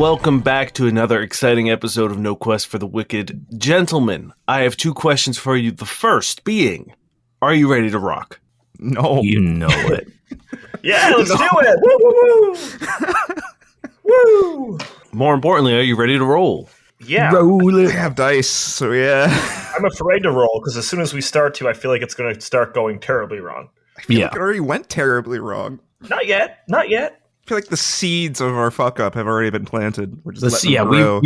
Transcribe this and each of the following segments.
Welcome back to another exciting episode of No Quest for the Wicked. Gentlemen, I have two questions for you. The first being, are you ready to rock? No. You know it. Yeah, let's do it! Woo, woo, woo! Woo! More importantly, are you ready to roll? Yeah. Roll it. I have dice, so yeah. I'm afraid to roll, because as soon as we start to, I feel like it's going to start going terribly wrong. I feel like it already went terribly wrong. Not yet. Not yet. I feel like the seeds of our fuck up have already been planted. We're just letting them grow.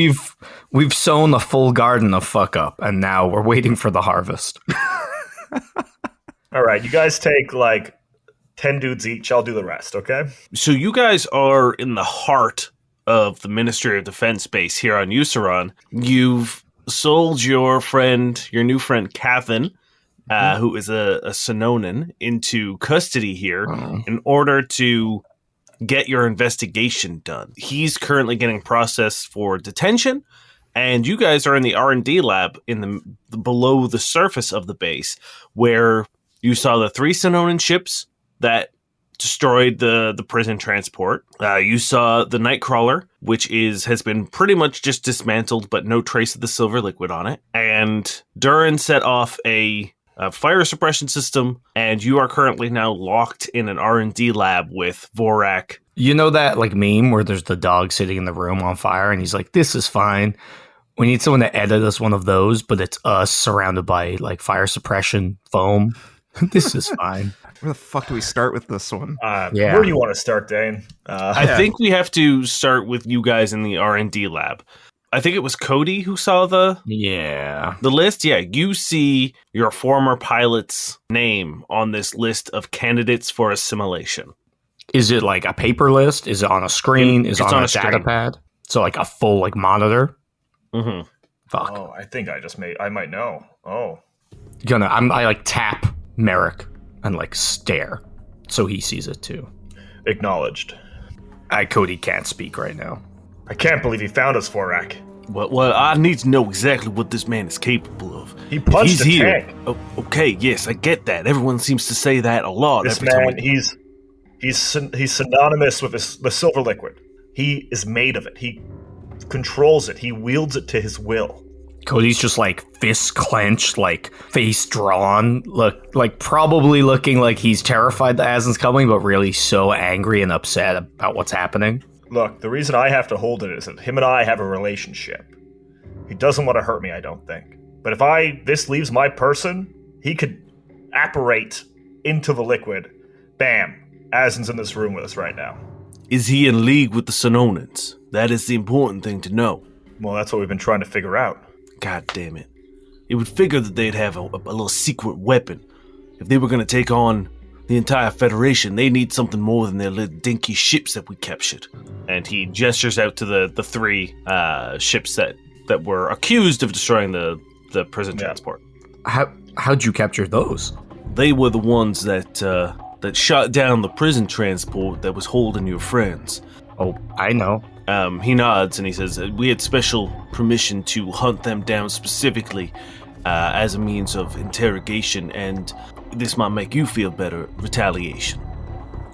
we've sown a full garden of fuck up, and now we're waiting for the harvest. All right, you guys take like 10 dudes each. I'll do the rest, okay? So you guys are in the heart of the Ministry of Defense base here on Euceron. You've sold your new friend, Cathan, who is a Sononan, into custody here in order to get your investigation done. He's currently getting processed for detention, and you guys are in the R&D lab in the below the surface of the base, where you saw the 3 Sononan ships that destroyed the prison transport. You saw the Nightcrawler, which has been pretty much just dismantled, but no trace of the silver liquid on it. And Durrin set off a fire suppression system, and you are currently now locked in an R&D lab with Vorak. You know that like meme where there's the dog sitting in the room on fire, and he's like, "This is fine. We need someone to edit us one of those, but it's us surrounded by like fire suppression foam. This is fine." Where the fuck do we start with this one? Where do you want to start, Dane? I think we have to start with you guys in the R&D lab. I think it was Cody who saw the list. Yeah, you see your former pilot's name on this list of candidates for assimilation. Is it like a paper list? Is it on a screen? Is it on a data pad? So like a full like monitor? Mm-hmm. Fuck. Oh, I think I might know. Oh. I like tap Merrick and like stare so he sees it too. Acknowledged. Cody can't speak right now. I can't believe he found us, Vorak. Well, I need to know exactly what this man is capable of. He punched a tank. Oh, okay, yes, I get that. Everyone seems to say that a lot. This man, he's synonymous with the silver liquid. He is made of it. He controls it. He wields it to his will. Cody's just like fists clenched, like face drawn, probably looking like he's terrified that Asin's coming, but really so angry and upset about what's happening. Look, the reason I have to hold it is that him and I have a relationship. He doesn't want to hurt me, I don't think. But if this leaves my person, he could apparate into the liquid. Bam. Asin's in this room with us right now. Is he in league with the Sononans? That is the important thing to know. Well, that's what we've been trying to figure out. God damn it. You would figure that they'd have a little secret weapon. If they were going to take on the entire Federation, they need something more than their little dinky ships that we captured. And he gestures out to the 3 ships that were accused of destroying the prison transport. How'd you capture those? They were the ones that shot down the prison transport that was holding your friends. Oh, I know. He nods and he says, we had special permission to hunt them down specifically as a means of interrogation, and this might make you feel better. Retaliation.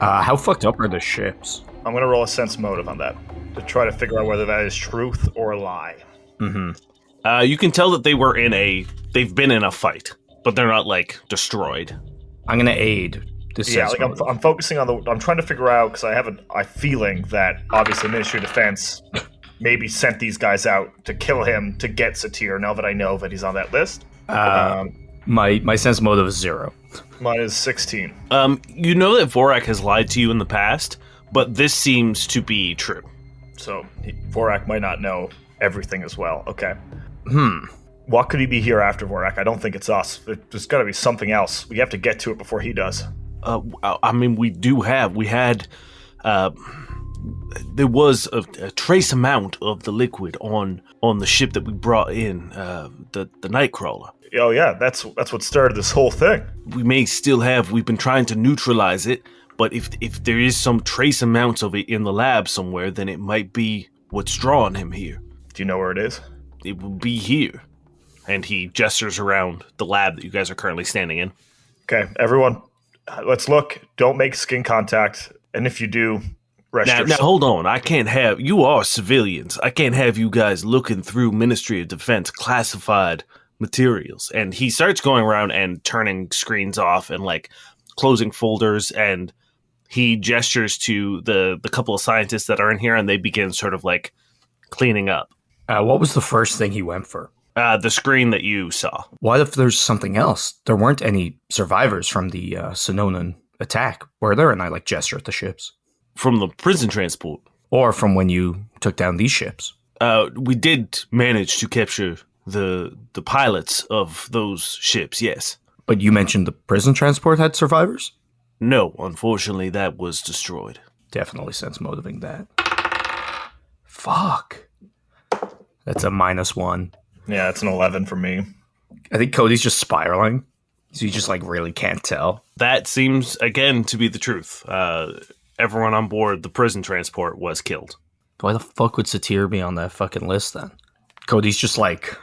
How fucked up are the ships? I'm going to roll a sense motive on that to try to figure out whether that is truth or a lie. Mm-hmm. You can tell that they've been in a fight, but they're not like destroyed. I'm going to aid. I'm focusing on I'm trying to figure out, because I have a feeling that obviously Ministry of Defense maybe sent these guys out to kill him to get Satir, now that I know that he's on that list. My sense motive is 0. Mine is 16. You know that Vorak has lied to you in the past, but this seems to be true. So Vorak might not know everything as well. Okay. What could he be here after Vorak? I don't think it's us. There's got to be something else. We have to get to it before he does. I mean, there was a trace amount of the liquid on the ship that we brought in, the Nightcrawler. Oh yeah, that's what started this whole thing. We've been trying to neutralize it, but if there is some trace amount of it in the lab somewhere, then it might be what's drawing him here. Do you know where it is? It will be here. And he gestures around the lab that you guys are currently standing in. Okay, everyone, let's look. Don't make skin contact. And if you do, Now, hold on. I can't have... You are civilians. I can't have you guys looking through Ministry of Defense classified materials. And he starts going around and turning screens off and, like, closing folders, and he gestures to the couple of scientists that are in here, and they begin sort of, like, cleaning up. What was the first thing he went for? The screen that you saw. What if there's something else? There weren't any survivors from the Sonoran attack, were there? And I, like, gesture at the ships. From the prison transport. Or from when you took down these ships. We did manage to capture the pilots of those ships, yes. But you mentioned the prison transport had survivors? No, unfortunately, that was destroyed. Definitely sense motivating that. Fuck. That's a -1. Yeah, it's an 11 for me. I think Cody's just spiraling. So you just, like, really can't tell. That seems, again, to be the truth. Everyone on board the prison transport was killed. Why the fuck would Satir be on that fucking list then? Cody's just, like,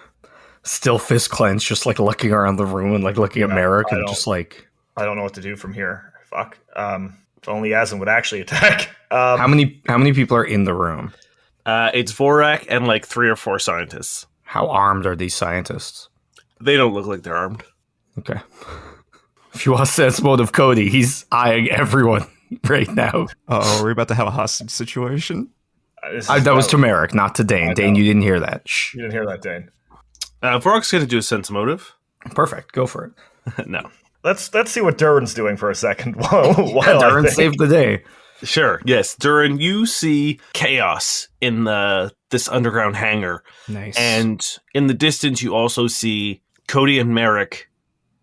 still fist clenched, just, like, looking around the room and, like, looking at Merrick and just, like... I don't know what to do from here. Fuck. If only Yasmin would actually attack. How many people are in the room? It's Vorak and, like, 3 or 4 scientists. How armed are these scientists? They don't look like they're armed. Okay. If you want sense mode of Cody, he's eyeing everyone right now. Oh, we're about to have a hostage situation. That was to Merrick, not to Dane. Dane, you didn't hear that. Shh. You didn't hear that, Dane. Vorak's going to do a sense motive. Perfect. Go for it. No. Let's see what Durrin's doing for a second. while Durrin saved the day. Sure. Yes, Durrin, you see chaos in this underground hangar. Nice. And in the distance, you also see Cody and Merrick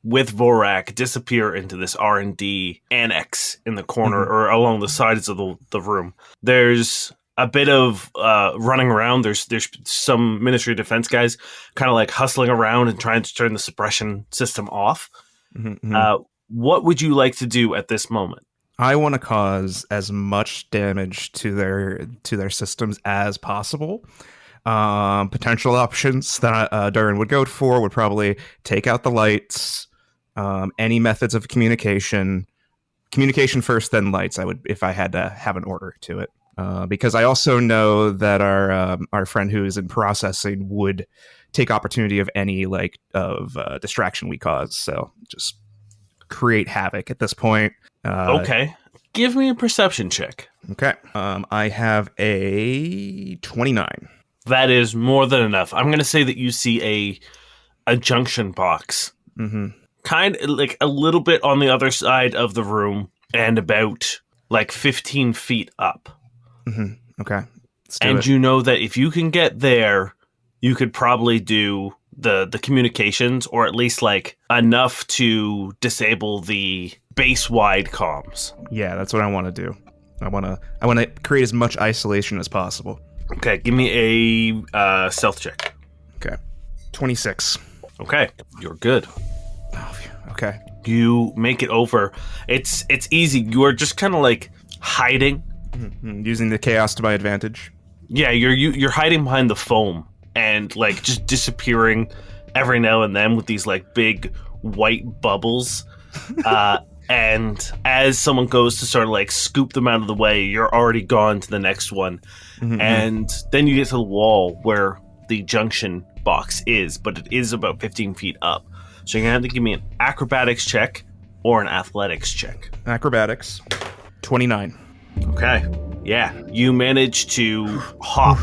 with Vorak disappear into this R&D annex in the corner or along the sides of the room. There's a bit of running around. There's some Ministry of Defense guys kind of like hustling around and trying to turn the suppression system off. What would you like to do at this moment? I want to cause as much damage to their systems as possible. Potential options that Durrin would go for would probably take out the lights, any methods of communication first, then lights. I would, if I had to have an order to it, because I also know that our friend who is in processing would take opportunity of any distraction we cause. So just create havoc at this point. Okay. Give me a perception check. Okay. I have a 29. That is more than enough. I'm going to say that you see a junction box. Kind of like a little bit on the other side of the room and about like 15 feet up. Okay. And you know that if you can get there, you could probably do the communications, or at least like enough to disable the base-wide comms. Yeah, that's what I want to do. I want to create as much isolation as possible. Okay, give me a stealth check. Okay. 26. Okay, you're good. Oh, okay. You make it over. It's easy. You are just kind of like hiding. Using the chaos to my advantage. Yeah, you're hiding behind the foam and like just disappearing every now and then with these like big white bubbles. And as someone goes to sort of like scoop them out of the way, you're already gone to the next one. And then you get to the wall where the junction box is, but it is about 15 feet up. So you're going to have to give me an acrobatics check or an athletics check. Acrobatics. 29. Okay. Yeah. You manage to hop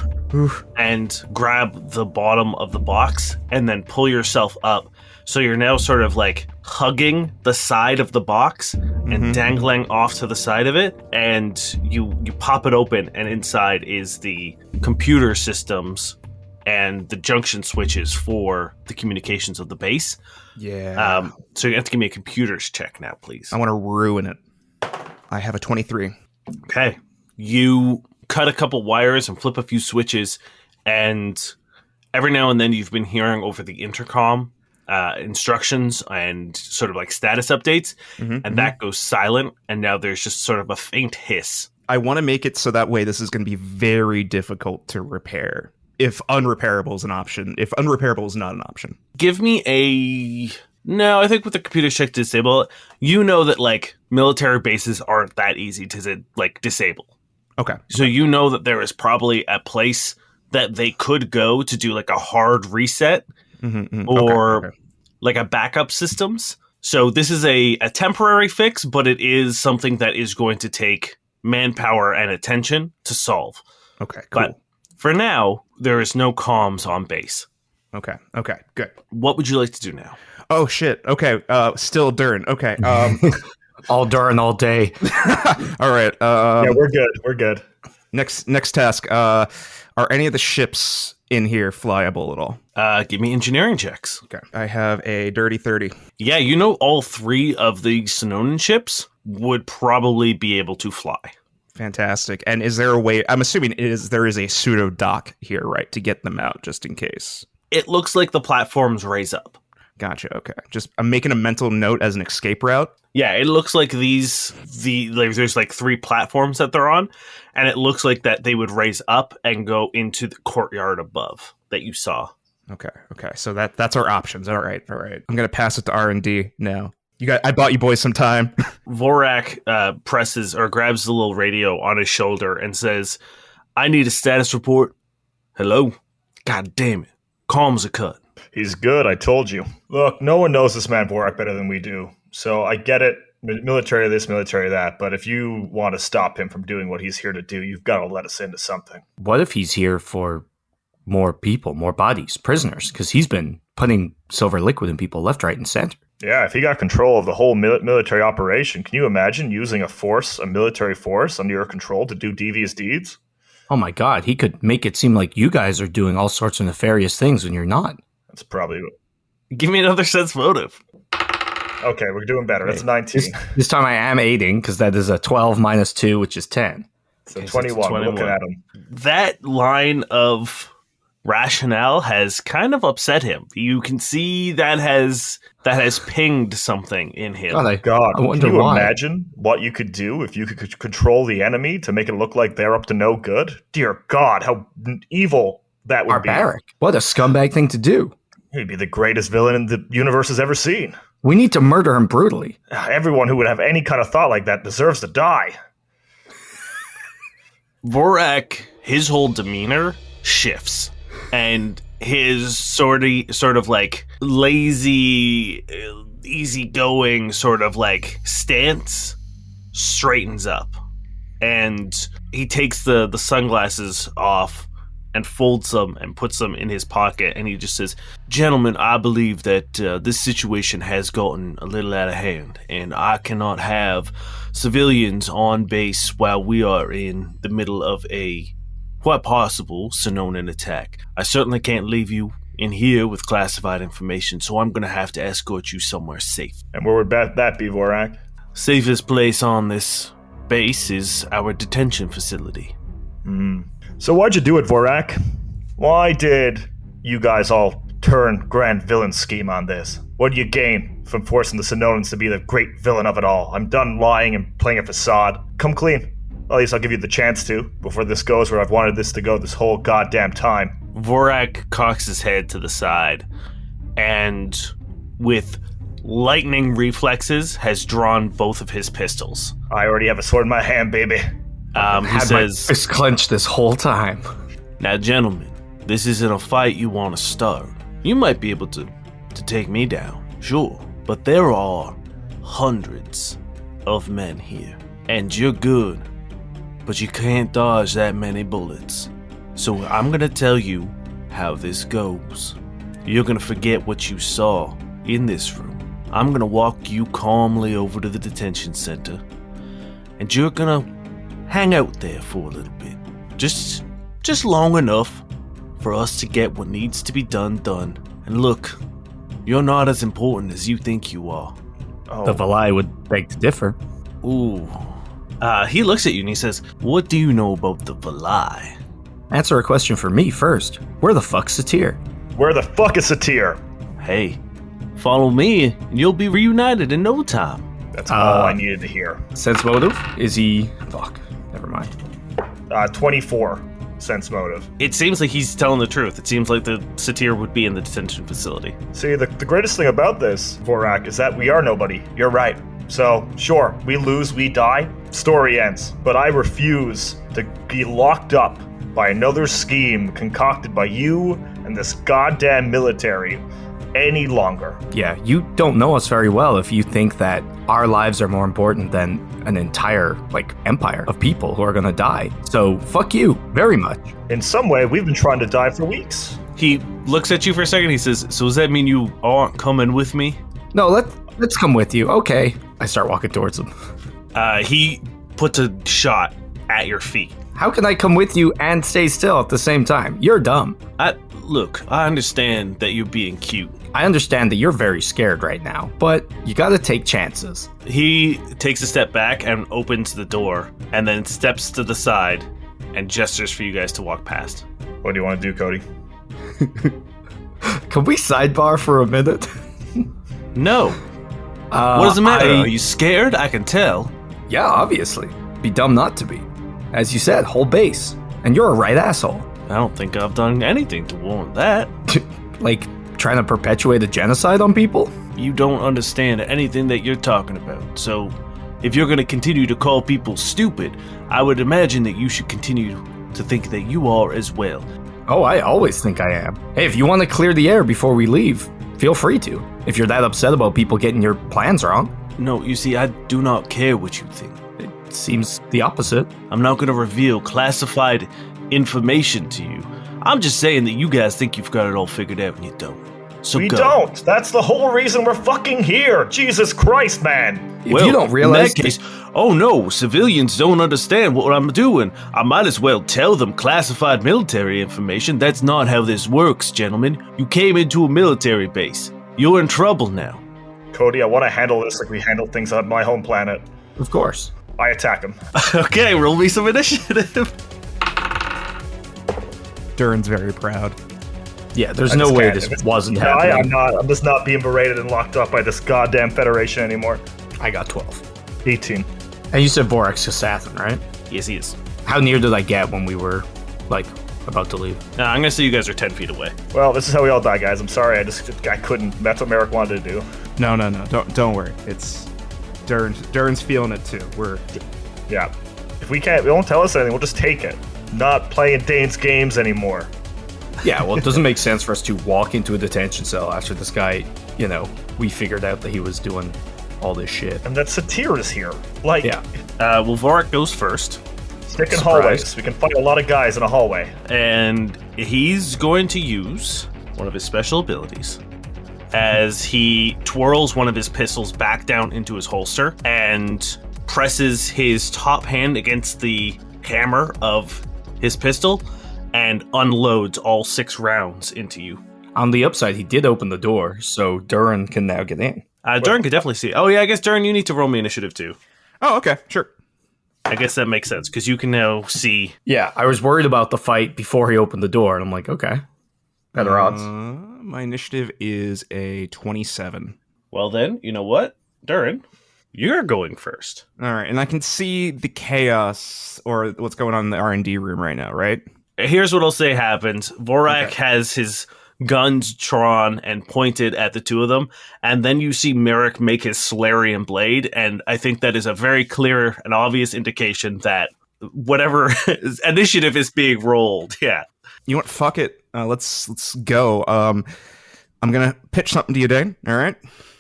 and grab the bottom of the box and then pull yourself up. So you're now sort of like hugging the side of the box and dangling off to the side of it. And you pop it open, and inside is the computer systems and the junction switches for the communications of the base. Yeah. So you have to give me a computers check now, please. I want to ruin it. I have a 23. Okay. You cut a couple wires and flip a few switches, and every now and then you've been hearing over the intercom instructions and sort of like status updates, and that goes silent, and now there's just sort of a faint hiss. I want to make it so that way this is going to be very difficult to repair. If unrepairable is an option. If unrepairable is not an option. Give me a... No, I think with the computer check disable, you know that like military bases aren't that easy to like disable. Okay. So you know that there is probably a place that they could go to do like a hard reset or like a backup systems. So this is a temporary fix, but it is something that is going to take manpower and attention to solve. Okay, cool. But for now, there is no comms on base. Okay, good. What would you like to do now? Oh, shit. Okay, still Durrin. Okay. All Durrin all day. All right. Yeah, we're good. Next task. Are any of the ships in here flyable at all? Give me engineering checks. Okay. I have a dirty 30. Yeah, you know all 3 of the Sonoran ships would probably be able to fly. Fantastic. And is there a way, I'm assuming there is a pseudo dock here, right, to get them out just in case? It looks like the platforms raise up. Gotcha. Okay. I'm making a mental note as an escape route. Yeah, it looks like there's like 3 platforms that they're on, and it looks like that they would raise up and go into the courtyard above that you saw. Okay. So that's our options. All right. I'm gonna pass it to R&D now. I bought you boys some time. Vorak presses or grabs the little radio on his shoulder and says, "I need a status report." Hello? God damn it. Comms are cut. He's good, I told you. Look, no one knows this man Vorak better than we do. So I get it, military this, military that, but if you want to stop him from doing what he's here to do, you've got to let us into something. What if he's here for more people, more bodies, prisoners? Because he's been putting silver liquid in people left, right, and center. Yeah, if he got control of the whole military operation, can you imagine using a military force under your control to do devious deeds? Oh my God, he could make it seem like you guys are doing all sorts of nefarious things when you're not. That's probably... Give me another sense motive. Okay, we're doing better. That's 19. This time I am aiding, because that is a 12 minus 2, which is 10. So 21. We're looking at him. That line of rationale has kind of upset him. You can see that has pinged something in him. Oh my God, I wonder can you why. imagine what you could do if you could control the enemy to make it look like they're up to no good? Dear God, how evil that would be. Barbaric. What a scumbag thing to do. He'd be the greatest villain in the universe has ever seen. We need to murder him brutally. Everyone who would have any kind of thought like that deserves to die. Vorak, his whole demeanor shifts, and his sort of like lazy, easygoing sort of like stance straightens up, and he takes the sunglasses off and folds them and puts them in his pocket, and he just says, "Gentlemen, I believe that this situation has gotten a little out of hand, and I cannot have civilians on base while we are in the middle of a quite possible Sonoran attack. I certainly can't leave you in here with classified information, so I'm going to have to escort you somewhere safe." And where would that be, Vorak? Safest place on this base is our detention facility. So why'd you do it, Vorak? Why did you guys all turn grand villain scheme on this? What do you gain from forcing the Sonorans to be the great villain of it all? I'm done lying and playing a facade. Come clean. At least I'll give you the chance to, before this goes where I've wanted this to go this whole goddamn time. Vorak cocks his head to the side, and with lightning reflexes has drawn both of his pistols. I already have a sword in my hand, baby. He says, my fist clenched this whole time. "Now, gentlemen, this isn't a fight you want to start. You might be able to take me down, sure, but there are hundreds of men here, and you're good, but you can't dodge that many bullets. So I'm going to tell you how this goes. You're going to forget what you saw in this room. I'm going to walk you calmly over to the detention center, and you're going to hang out there for a little bit. Just long enough for us to get what needs to be done. And look, you're not as important as you think you are." The Valai would beg to differ. Ooh. He looks at you and he says, "What do you know about the Valai?" Answer a question for me first. Where the fuck's Satir? Where the fuck is Satir? Hey, follow me and you'll be reunited in no time. That's all I needed to hear. Sense motive? Is he... Fuck. Never mind. 24 sense motive. It seems like he's telling the truth. It seems like the Satir would be in the detention facility. See, the greatest thing about this, Vorak, is that we are nobody. You're right. So, sure, we lose, we die, story ends. But I refuse to be locked up by another scheme concocted by you and this goddamn military any longer. Yeah, you don't know us very well if you think that our lives are more important than an entire, empire of people who are gonna die. So, fuck you, very much. In some way, we've been trying to die for weeks. He looks at you for a second. He says, so does that mean you aren't coming with me? No, let's come with you. Okay. I start walking towards him. He puts a shot at your feet. How can I come with you and stay still at the same time? You're dumb. Look, I understand that you're being cute. I understand that you're very scared right now, but you gotta take chances. He takes a step back and opens the door, and then steps to the side and gestures for you guys to walk past. What do you want to do, Cody? Can we sidebar for a minute? No. What does it matter? Are you scared? I can tell. Yeah, obviously. Be dumb not to be. As you said, whole base. And you're a right asshole. I don't think I've done anything to warrant that. Trying to perpetuate a genocide on people? You don't understand anything that you're talking about. So, if you're going to continue to call people stupid, I would imagine that you should continue to think that you are as well. Oh, I always think I am. Hey, if you want to clear the air before we leave, feel free to. If you're that upset about people getting your plans wrong. No, you see, I do not care what you think. It seems the opposite. I'm not going to reveal classified information to you. I'm just saying that you guys think you've got it all figured out and you don't. So we go. don't. That's the whole reason we're fucking here. Jesus Christ, man. If you don't realize... In that case, oh no, civilians don't understand what I'm doing. I might as well tell them classified military information. That's not how this works, gentlemen. You came into a military base. You're in trouble now. Cody, I want to handle this like we handle things on my home planet. Of course. I attack him. Okay, roll me some initiative. Durrin's very proud. Yeah, there's no way this wasn't happening. I'm not. I'm just not being berated and locked up by this goddamn Federation anymore. I got 12. 18. And you said Vorax to Sathan, right? Yes, he is. How near did I get when we were, about to leave? I'm going to say you guys are 10 feet away. Well, this is how we all die, guys. I'm sorry. I couldn't. That's what Merrick wanted to do. No. Don't worry. It's Durrin's feeling it too. Yeah. If we won't tell us anything, we'll just take it. Not playing Dane's games anymore. Yeah, well, it doesn't make sense for us to walk into a detention cell after this guy, we figured out that he was doing all this shit. And that Satir is here. Yeah. Well, Vorak goes first. Stick in hallways. We can fight a lot of guys in a hallway. And he's going to use one of his special abilities as he twirls one of his pistols back down into his holster and presses his top hand against the hammer of his pistol and unloads all 6 rounds into you. On the upside, he did open the door, so Durrin can now get in. Durrin could definitely see. Oh, yeah, I guess, Durrin, you need to roll me initiative, too. Oh, okay, sure. I guess that makes sense, because you can now see. Yeah, I was worried about the fight before he opened the door, and I'm like, okay. Better odds. My initiative is a 27. Well, then, you know what? Durrin, you're going first. All right, and I can see the chaos or what's going on in the R&D room right now, right? Here's what I'll say happens. Vorak has his guns drawn and pointed at the two of them, and then you see Merrick make his Solarian blade, and I think that is a very clear and obvious indication that whatever initiative is being rolled. Yeah. You know what? Fuck it. Let's go. I'm gonna pitch something to you, Dane. All right.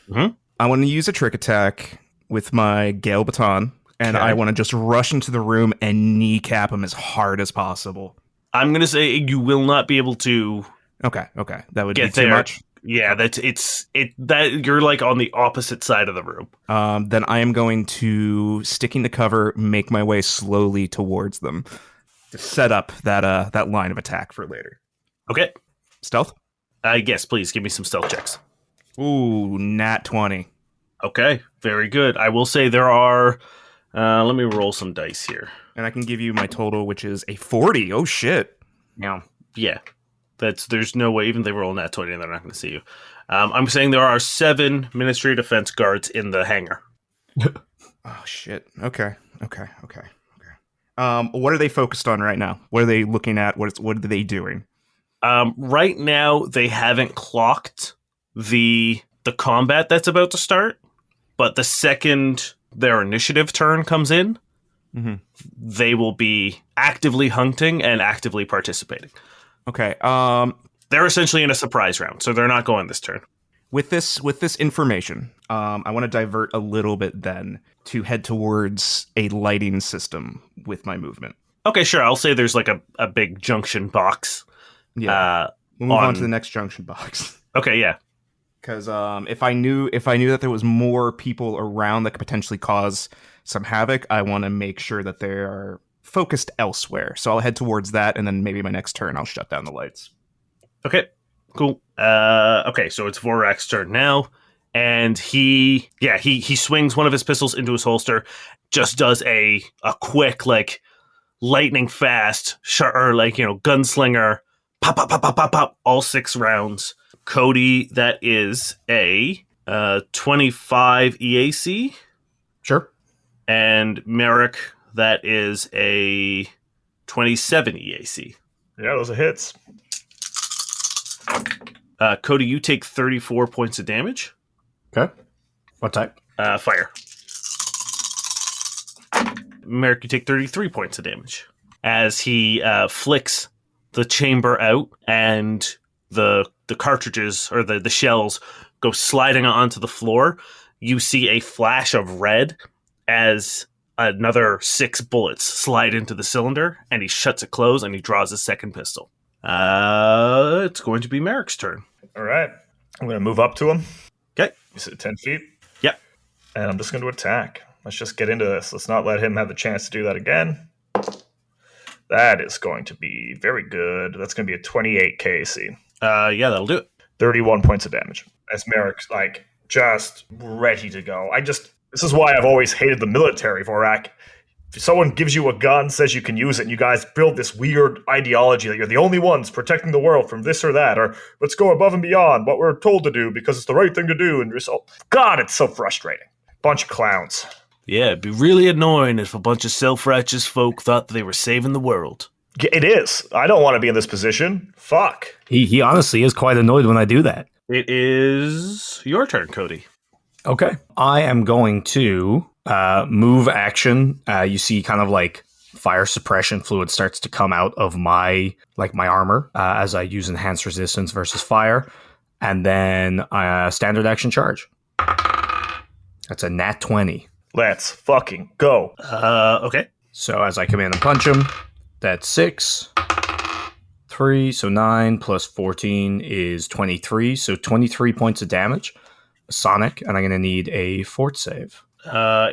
Mm-hmm. I want to use a trick attack with my Gale Baton, and I want to just rush into the room and kneecap him as hard as possible. I'm gonna say you will not be able to. Okay. That would get be too much. Yeah, that you're like on the opposite side of the room. Then I am going to, sticking to cover, make my way slowly towards them to set up that line of attack for later. Okay. Stealth? Yes, please give me some stealth checks. Ooh, nat 20. Okay, very good. I will say there are. Let me roll some dice here. And I can give you my total, which is a 40. Oh, shit. Yeah. There's no way, even if they roll nat 20, they're not going to see you. I'm saying there are 7 Ministry of Defense guards in the hangar. Oh, shit. Okay. What are they focused on right now? What are they looking at? What are they doing? Right now, they haven't clocked the combat that's about to start. but the second their initiative turn comes in, they will be actively hunting and actively participating. Okay. They're essentially in a surprise round, so they're not going this turn. With this information, I want to divert a little bit then to head towards a lighting system with my movement. Okay, sure. I'll say there's like a big junction box. Yeah. We'll move on to the next junction box. Okay, yeah. Because if I knew that there was more people around that could potentially cause some havoc, I want to make sure that they are focused elsewhere. So I'll head towards that, and then maybe my next turn I'll shut down the lights. Okay, cool. Okay, so it's Vorak's turn now, and he swings one of his pistols into his holster, just does a quick like lightning fast gunslinger pop pop pop pop pop pop all 6 rounds. Cody, that is a 25 EAC. Sure. And Merrick, that is a 27 EAC. Yeah, those are hits. Cody, you take 34 points of damage. Okay. What type? Fire. Merrick, you take 33 points of damage. As he flicks the chamber out and the cartridges or the shells go sliding onto the floor, you see a flash of red as another 6 bullets slide into the cylinder, and he shuts it closed and he draws his second pistol. It's going to be Merrick's turn. All right. I'm going to move up to him. Okay. Is it 10 feet? Yep. And I'm just going to attack. Let's just get into this. Let's not let him have the chance to do that again. That is going to be very good. That's going to be a 28 KAC. Yeah, that'll do it. 31 points of damage. As Merrick's just ready to go. This is why I've always hated the military, Vorak. If someone gives you a gun, says you can use it, and you guys build this weird ideology that you're the only ones protecting the world from this or that, or let's go above and beyond what we're told to do because it's the right thing to do. And God, it's so frustrating. Bunch of clowns. Yeah, it'd be really annoying if a bunch of self-righteous folk thought they were saving the world. It is. I don't want to be in this position. Fuck. He honestly is quite annoyed when I do that. It is your turn, Cody. Okay. I am going to move action. You see kind of like fire suppression fluid starts to come out of my armor as I use enhanced resistance versus fire. And then standard action charge. That's a nat 20. Let's fucking go. Okay. So as I come in and punch him, that's 6. 3, so 9 plus 14 is 23. So 23 points of damage. Sonic, and I'm going to need a fort save.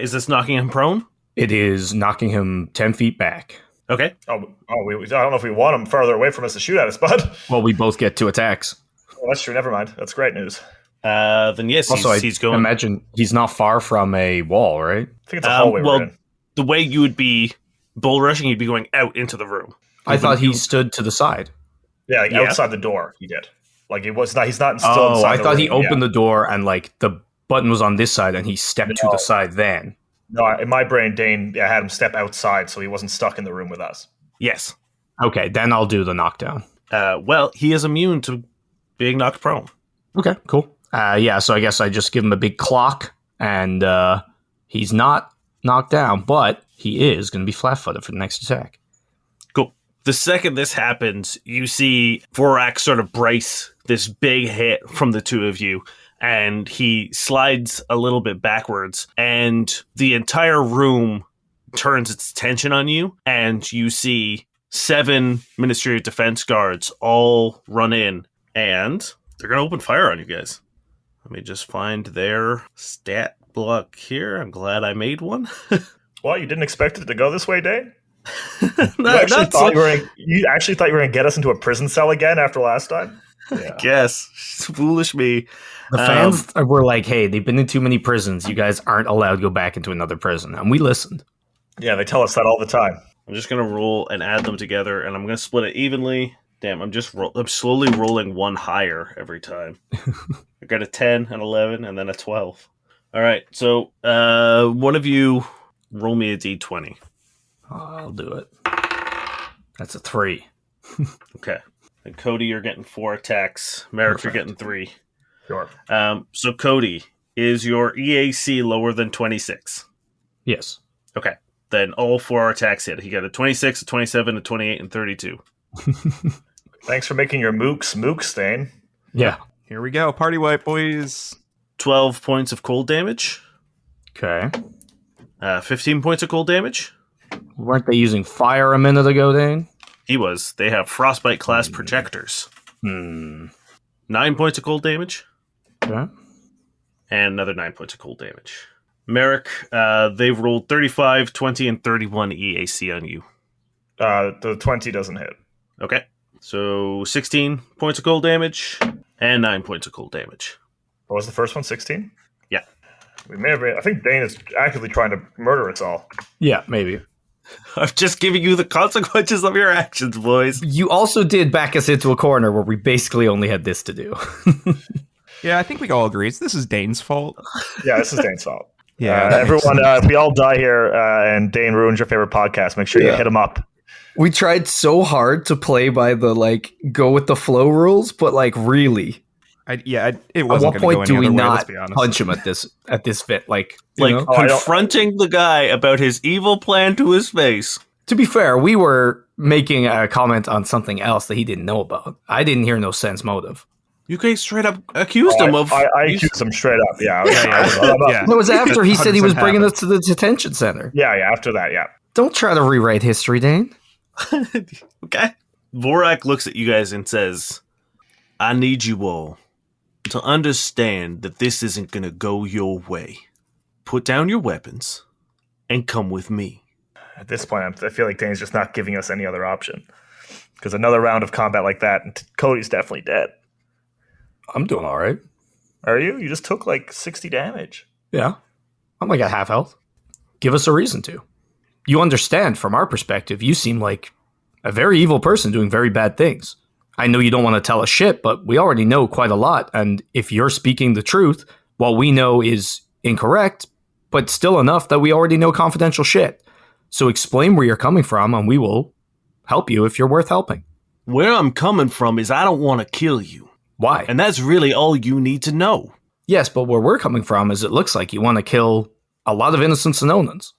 Is this knocking him prone? It is knocking him 10 feet back. Okay. I don't know if we want him farther away from us to shoot at us, bud. Well, we both get 2 attacks. Well, that's true. Never mind. That's great news. Then yes, also, he's going. Imagine he's not far from a wall, right? I think it's a hallway we're in. The way you would be bull rushing, you'd be going out into the room. I thought he stood to the side. Yeah, outside the door. He did. He was not. He's not still inside. I the thought room. He opened the door and the button was on this side, and he stepped to the side. Then no, in my brain, Dane had him step outside, so he wasn't stuck in the room with us. Yes. Okay, then I'll do the knockdown. Well, he is immune to being knocked prone. Okay, cool. So I guess I just give him a big clock, and he's not knocked down, but he is going to be flat-footed for the next attack. Cool. The second this happens, you see Vorak sort of brace this big hit from the two of you, and he slides a little bit backwards, and the entire room turns its attention on you, and you see 7 Ministry of Defense guards all run in, and they're going to open fire on you guys. Let me just find their stat block here. I'm glad I made one. Well, you didn't expect it to go this way, Dane? You actually thought you were going to get us into a prison cell again after last time? Yeah. I guess. Foolish me. The fans were like, hey, they've been in too many prisons. You guys aren't allowed to go back into another prison. And we listened. Yeah, they tell us that all the time. I'm just going to roll and add them together, and I'm going to split it evenly. Damn, I'm slowly rolling one higher every time. I got a 10, an 11, and then a 12. All right, so one of you roll me a d20. I'll do it. That's a 3. Okay. And Cody, you're getting 4 attacks. Merrick, you're getting 3. Sure. So Cody, Is your EAC lower than 26? Yes. Okay. Then all 4 attacks hit. He got a 26, a 27, a 28, and 32. Thanks for making your mooks, Dane. Yeah. Here we go. Party wipe, boys. 12 points of cold damage. Okay. 15 points of cold damage. Weren't they using fire a minute ago, Dane? He was. They have frostbite class projectors. 9 points of cold damage. Okay. And another 9 points of cold damage. Merrick, they've rolled 35, 20, and 31 EAC on you. The 20 doesn't hit. Okay. So 16 points of cold damage and 9 points of cold damage. What was the first one? 16? Yeah. We may have. I think Dane is actively trying to murder us all. Yeah, maybe. I'm just giving you the consequences of your actions, boys. You also did back us into a corner where we basically only had this to do. Yeah, I think we all agree. This is Dane's fault. Yeah, this is Dane's fault. Yeah, everyone, if we all die here and Dane ruins your favorite podcast, make sure you hit him up. We tried so hard to play by the, go with the flow rules, but, really. It wasn't. At what point do we not way, punch him at this fit? Confronting the guy about his evil plan to his face. To be fair, we were making a comment on something else that he didn't know about. I didn't hear no sense motive. You guys straight up accused him of... I accused him straight up, yeah. It was after he said he was bringing us to the detention center. Yeah, after that, yeah. Don't try to rewrite history, Dane. Okay. Vorak looks at you guys and says, I need you all to understand that this isn't going to go your way. Put down your weapons and come with me. At this point, I feel like Dane's just not giving us any other option. Because another round of combat like that, and Cody's definitely dead. I'm doing all right. Are you? You just took 60 damage. Yeah. I'm at half health. Give us a reason to. You understand, from our perspective, you seem like a very evil person doing very bad things. I know you don't want to tell us shit, but we already know quite a lot. And if you're speaking the truth, what we know is incorrect, but still enough that we already know confidential shit. So explain where you're coming from, and we will help you if you're worth helping. Where I'm coming from is I don't want to kill you. Why? And that's really all you need to know. Yes, but where we're coming from is it looks like you want to kill a lot of innocent Sononans.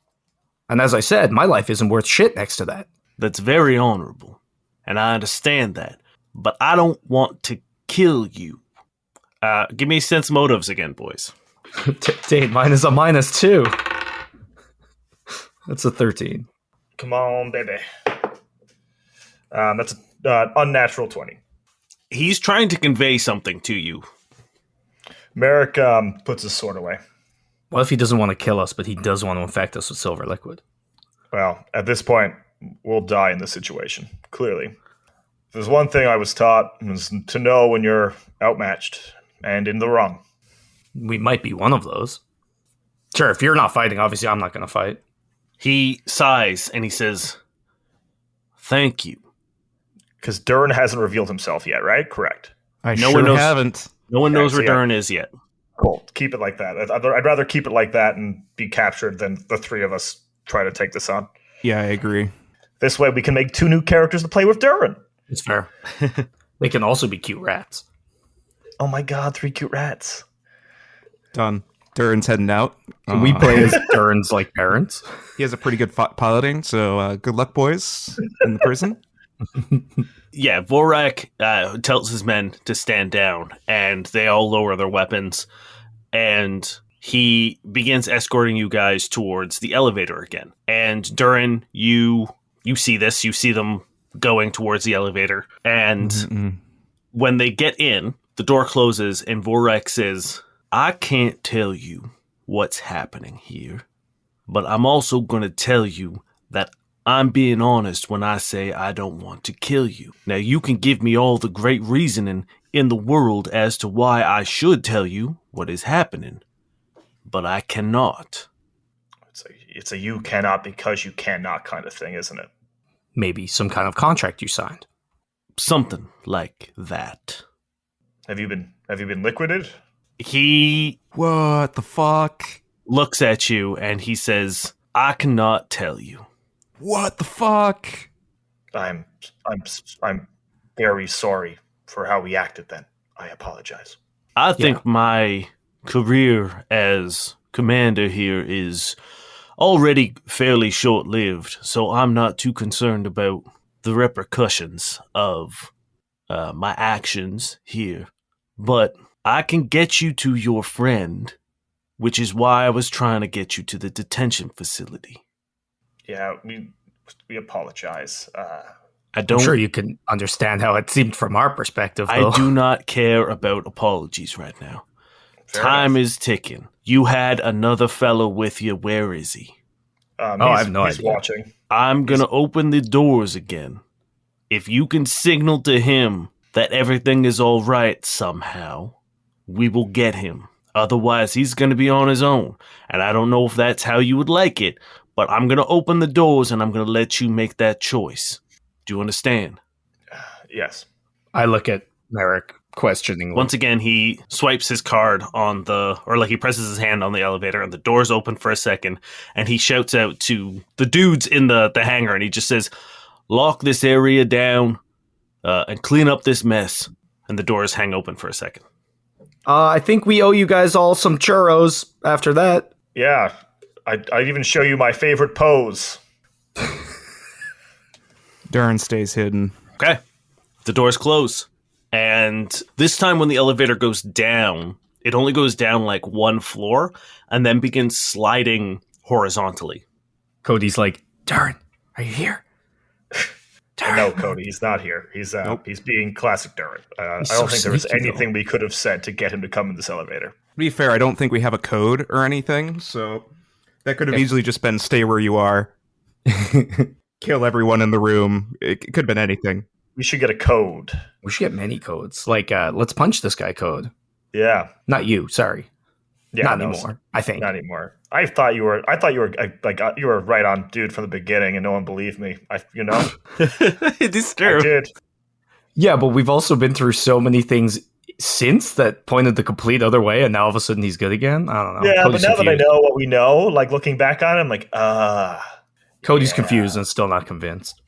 And as I said, my life isn't worth shit next to that. That's very honorable, and I understand that. But I don't want to kill you. Give me sense motives again, boys. Dane, mine is a -2. That's a 13. Come on, baby. That's an unnatural 20. He's trying to convey something to you. Merrick puts his sword away. What if he doesn't want to kill us, but he does want to infect us with silver liquid? Well, at this point, we'll die in this situation, clearly. If there's one thing I was taught, it was to know when you're outmatched and in the wrong. We might be one of those. Sure, if you're not fighting, obviously I'm not going to fight. He sighs and he says, thank you. Because Durrin hasn't revealed himself yet, right? Correct. No one knows, haven't. No one knows where Durrin is yet. Cool. Keep it like that. I'd rather keep it like that and be captured than the three of us try to take this on. Yeah, I agree. This way we can make 2 new characters to play with Durrin. It's fair. They can also be cute rats. Oh my god, 3 cute rats. Done. Durrin's heading out. Can we play as Durrin's parents? He has a pretty good piloting, so good luck, boys, in the prison. Yeah, Vorak tells his men to stand down, and they all lower their weapons, and he begins escorting you guys towards the elevator again. And Durrin, you see this, you see them going towards the elevator, and when they get in, the door closes, and Vorak says, I can't tell you what's happening here, but I'm also going to tell you that I'm being honest when I say I don't want to kill you. Now, you can give me all the great reasoning in the world as to why I should tell you what is happening, but I cannot. It's a you cannot because you cannot kind of thing, isn't it? Maybe some kind of contract you signed. Something like that. Have you been liquidated? He What the fuck? looks at you and he says, I cannot tell you. What the fuck? I'm very sorry for how we acted then. I apologize. I think my career as commander here is already fairly short-lived, so I'm not too concerned about the repercussions of my actions here. But I can get you to your friend, which is why I was trying to get you to the detention facility. Yeah, we apologize. I'm sure you can understand how it seemed from our perspective, though. I do not care about apologies right now. Fair enough. Is ticking. You had another fellow with you. Where is he? I have no he's idea. Watching. I'm going to open the doors again. If you can signal to him that everything is all right somehow, we will get him. Otherwise, he's going to be on his own. And I don't know if that's how you would like it, but I'm going to open the doors and I'm going to let you make that choice. Do you understand? Yes. I look at Merrick questioningly. Once again, he swipes his card on he presses his hand on the elevator and the doors open for a second and he shouts out to the dudes in the hangar and he just says, lock this area down and clean up this mess. And the doors hang open for a second. I think we owe you guys all some churros after that. Yeah. I'd even show you my favorite pose. Durrin stays hidden. Okay. The doors close. And this time when the elevator goes down, it only goes down like one floor and then begins sliding horizontally. Cody's like, Durrin, are you here? No, Cody, he's not here. He's he's being classic Durrin. I so don't think there was sneaky, anything we could have said to get him to come in this elevator. To be fair, I don't think we have a code or anything, so that could have easily just been stay where you are. Kill everyone in the room. It could have been anything. We should get a code. We should get many codes. Like, let's punch this guy code. Yeah. Not you, sorry. Yeah. Not anymore, I think. Not anymore. I thought you were you were right on, dude, from the beginning, and no one believed me. It is true. I did. Yeah, but we've also been through so many things since that pointed the complete other way, and now all of a sudden he's good again. I don't know. Yeah, Cody's but now that I confused. know what we know, like looking back on it, I'm like, Cody's yeah. confused and still not convinced.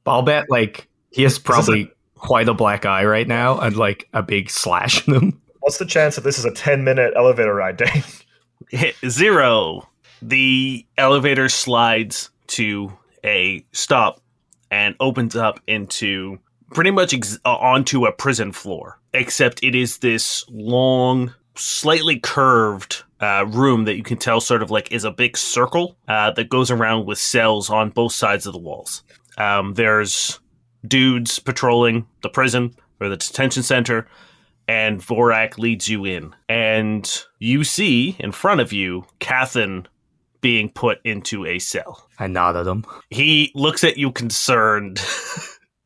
But I'll bet, like, he has probably quite a black eye right now and, like, a big slash in him. What's the chance that this is a 10-minute elevator ride, Dave? Hit 0. The elevator slides to a stop and opens up into pretty much onto a prison floor, except it is this long, slightly curved room that you can tell sort of like is a big circle that goes around with cells on both sides of the walls. There's dudes patrolling the prison or the detention center, and Vorak leads you in. And you see in front of you Cathan being put into a cell. I nod at him. He looks at you concerned.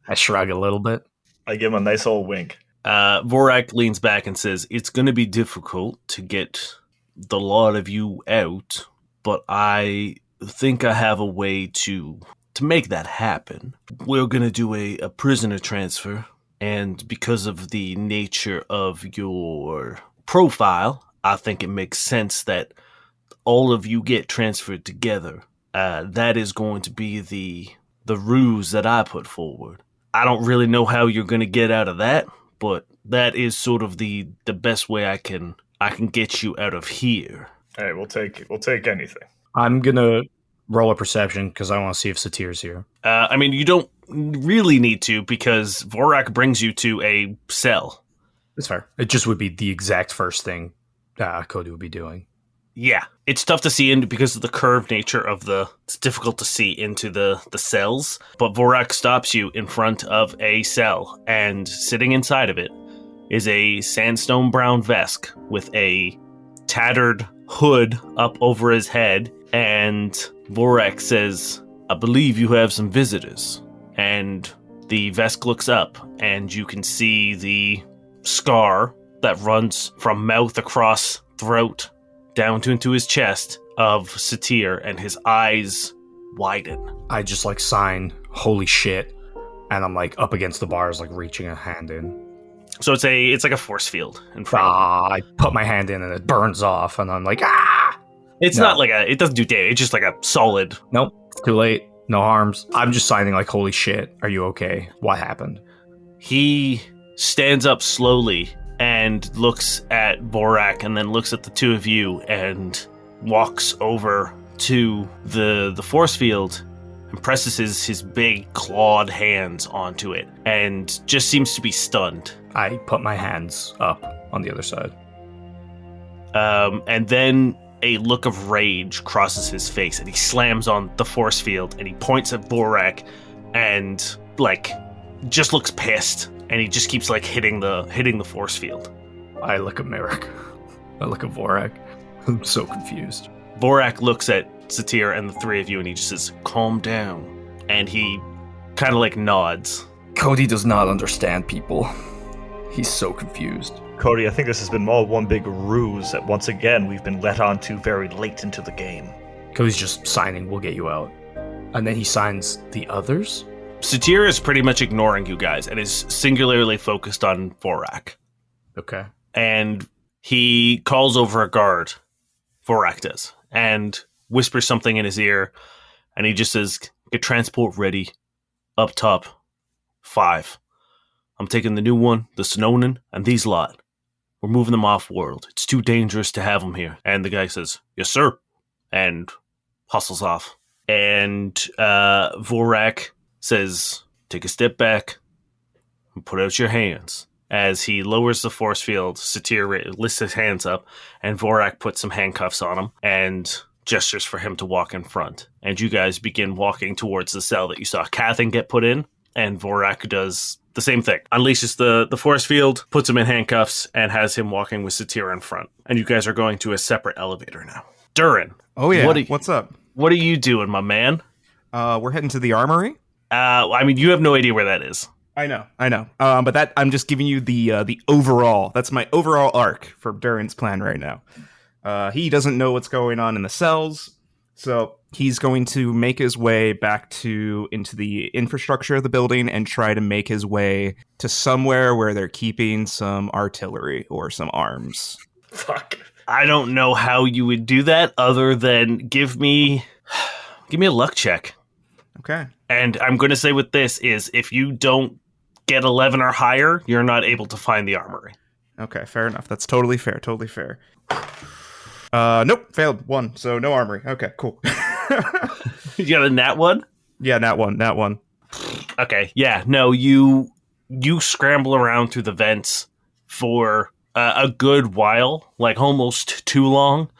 I shrug a little bit. I give him a nice old wink. Vorak leans back and says, it's going to be difficult to get the lot of you out, but I think I have a way to make that happen. We're going to do a prisoner transfer, and because of the nature of your profile, I think it makes sense that all of you get transferred together. That is going to be the ruse that I put forward. I don't really know how you're going to get out of that, but that is sort of the best way I can get you out of here. Hey, we'll take anything. I'm going to roll a perception because I want to see if Satir's here. I mean, you don't really need to because Vorak brings you to a cell. That's fair. It just would be the exact first thing Cody would be doing. Yeah, it's tough to see into because of the curved nature of it's difficult to see into the cells, but Vorak stops you in front of a cell, and sitting inside of it is a sandstone brown Vesk with a tattered hood up over his head, and Vorak says, I believe you have some visitors. And the Vesk looks up, and you can see the scar that runs from mouth across throat down into his chest of Satir, and his eyes widen. I just like sign, holy shit, and I'm like up against the bars, like reaching a hand in. So it's like a force field in front of him. I put my hand in and it burns off, and I'm like, ah! It's No. not like it doesn't do damage, it's just like a solid. Nope, too late, no harms. I'm just signing like, holy shit, are you okay? What happened? He stands up slowly and looks at Vorak and then looks at the two of you and walks over to the force field and presses his big clawed hands onto it and just seems to be stunned. I put my hands up on the other side. And then a look of rage crosses his face and he slams on the force field and he points at Vorak and like just looks pissed and he just keeps like hitting the force field. I look at Merrick. I look at Vorak. I'm so confused. Vorak looks at Satir and the three of you and he just says, calm down. And he kind of like nods. Cody does not understand people. He's so confused. Cody, I think this has been all one big ruse that once again we've been let on to very late into the game. Cody's just signing, we'll get you out. And then he signs the others? Satir is pretty much ignoring you guys and is singularly focused on Vorak. Okay. And he calls over a guard, Vorak does, and whispers something in his ear, and he just says, get transport ready, up top, 5. I'm taking the new one, the Sonoran, and these lot. We're moving them off-world. It's too dangerous to have them here. And the guy says, yes, sir, and hustles off. And Vorak says, take a step back and put out your hands. As he lowers the force field, Satir lifts his hands up, and Vorak puts some handcuffs on him and gestures for him to walk in front. And you guys begin walking towards the cell that you saw Catherine get put in, and Vorak does the same thing. Unleashes the force field, puts him in handcuffs, and has him walking with Satir in front. And you guys are going to a separate elevator now. Durrin. Oh, yeah. What's up? What are you doing, my man? We're heading to the armory. I mean, you have no idea where that is. I know. But that I'm just giving you the overall. That's my overall arc for Durrin's plan right now. He doesn't know what's going on in the cells, so he's going to make his way back into the infrastructure of the building and try to make his way to somewhere where they're keeping some artillery or some arms. Fuck. I don't know how you would do that other than give me a luck check. Okay. And I'm going to say with this is if you don't get 11 or higher, you're not able to find the armory. Okay, fair enough. That's totally fair. Nope, failed 1, so no armory. Okay, cool. You got a nat 1? Yeah, nat 1. Okay, yeah, no, you scramble around through the vents for a good while, like almost too long,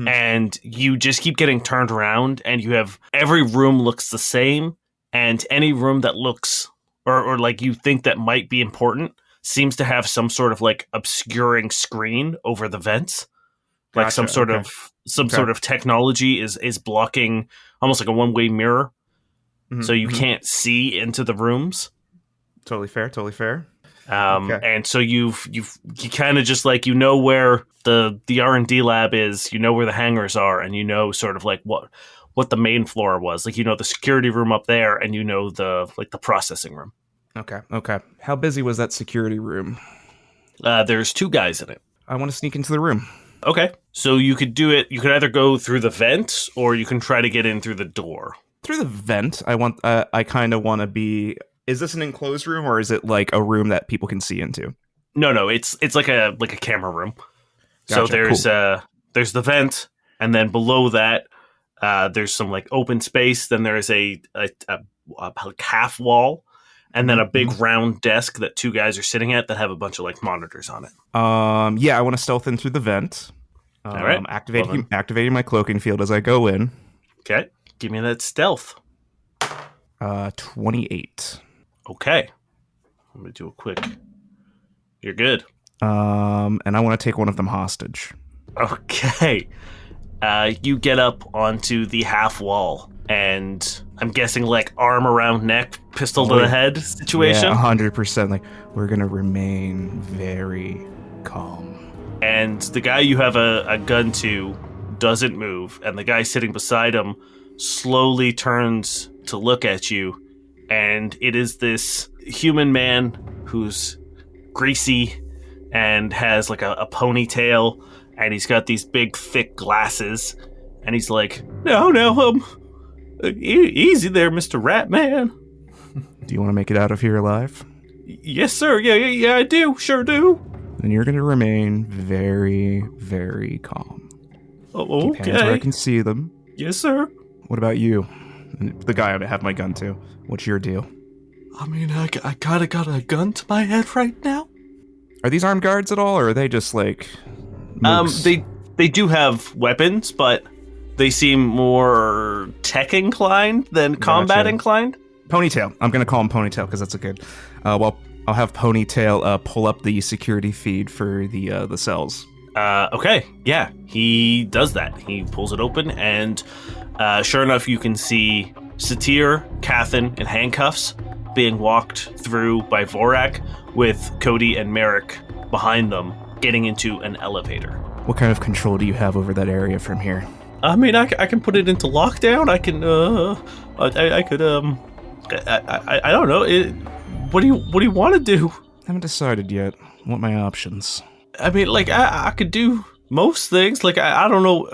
and you just keep getting turned around, and you have every room looks the same, and any room that looks or like you think that might be important seems to have some sort of like obscuring screen over the vents. Like some sort of technology is blocking, almost like a one-way mirror, so you can't see into the rooms. Totally fair. And so you kind of just like, you know where the R&D lab is, you know where the hangars are, and you know sort of like what the main floor was. Like, you know the security room up there, and you know the processing room. Okay. How busy was that security room? There's 2 guys in it. I want to sneak into the room. Okay. So you could do it. You could either go through the vent, or you can try to get in through the door. Through the vent. I kind of want to be. Is this an enclosed room, or is it like a room that people can see into? No. It's like a camera room. Gotcha, So there's the vent, and then below that, there's some like open space. Then there is a half wall, and then a big round desk that 2 guys are sitting at that have a bunch of like monitors on it. Yeah, I want to stealth in through the vent. All right. Activating my cloaking field as I go in. Okay. Give me that stealth. 28. Okay. Let me do a quick. You're good. And I want to take one of them hostage. Okay. You get up onto the half wall, and I'm guessing like arm around neck, pistol to the head situation. Yeah, 100%. Like, we're going to remain very calm. And the guy you have a gun to doesn't move, and the guy sitting beside him slowly turns to look at you, and it is this human man who's greasy and has like a ponytail, and he's got these big thick glasses, and he's like, no, easy there, Mr. Rat Man. Do you want to make it out of here alive? Yes, sir. Yeah, I do. Sure do. then you're going to remain very, very calm. Oh, Keep hands where I okay. can see them. Yes, sir. What about you? And the guy I have my gun to. What's your deal? I mean, I kind of got a gun to my head right now. Are these armed guards at all, or are they just like mooks? They do have weapons, but they seem more tech inclined than combat Gotcha. inclined. Ponytail. I'm going to call him Ponytail because that's a good... well, I'll have Ponytail pull up the security feed for the cells. Okay, yeah, he does that. He pulls it open, and sure enough, you can see Satir, Cathin, in handcuffs being walked through by Vorak with Cody and Merrick behind them, getting into an elevator. What kind of control do you have over that area from here? I mean, I can put it into lockdown. I can, I could, I don't know. What do you want to do? I haven't decided yet. What my options? I mean, like, I could do most things. Like, I don't know.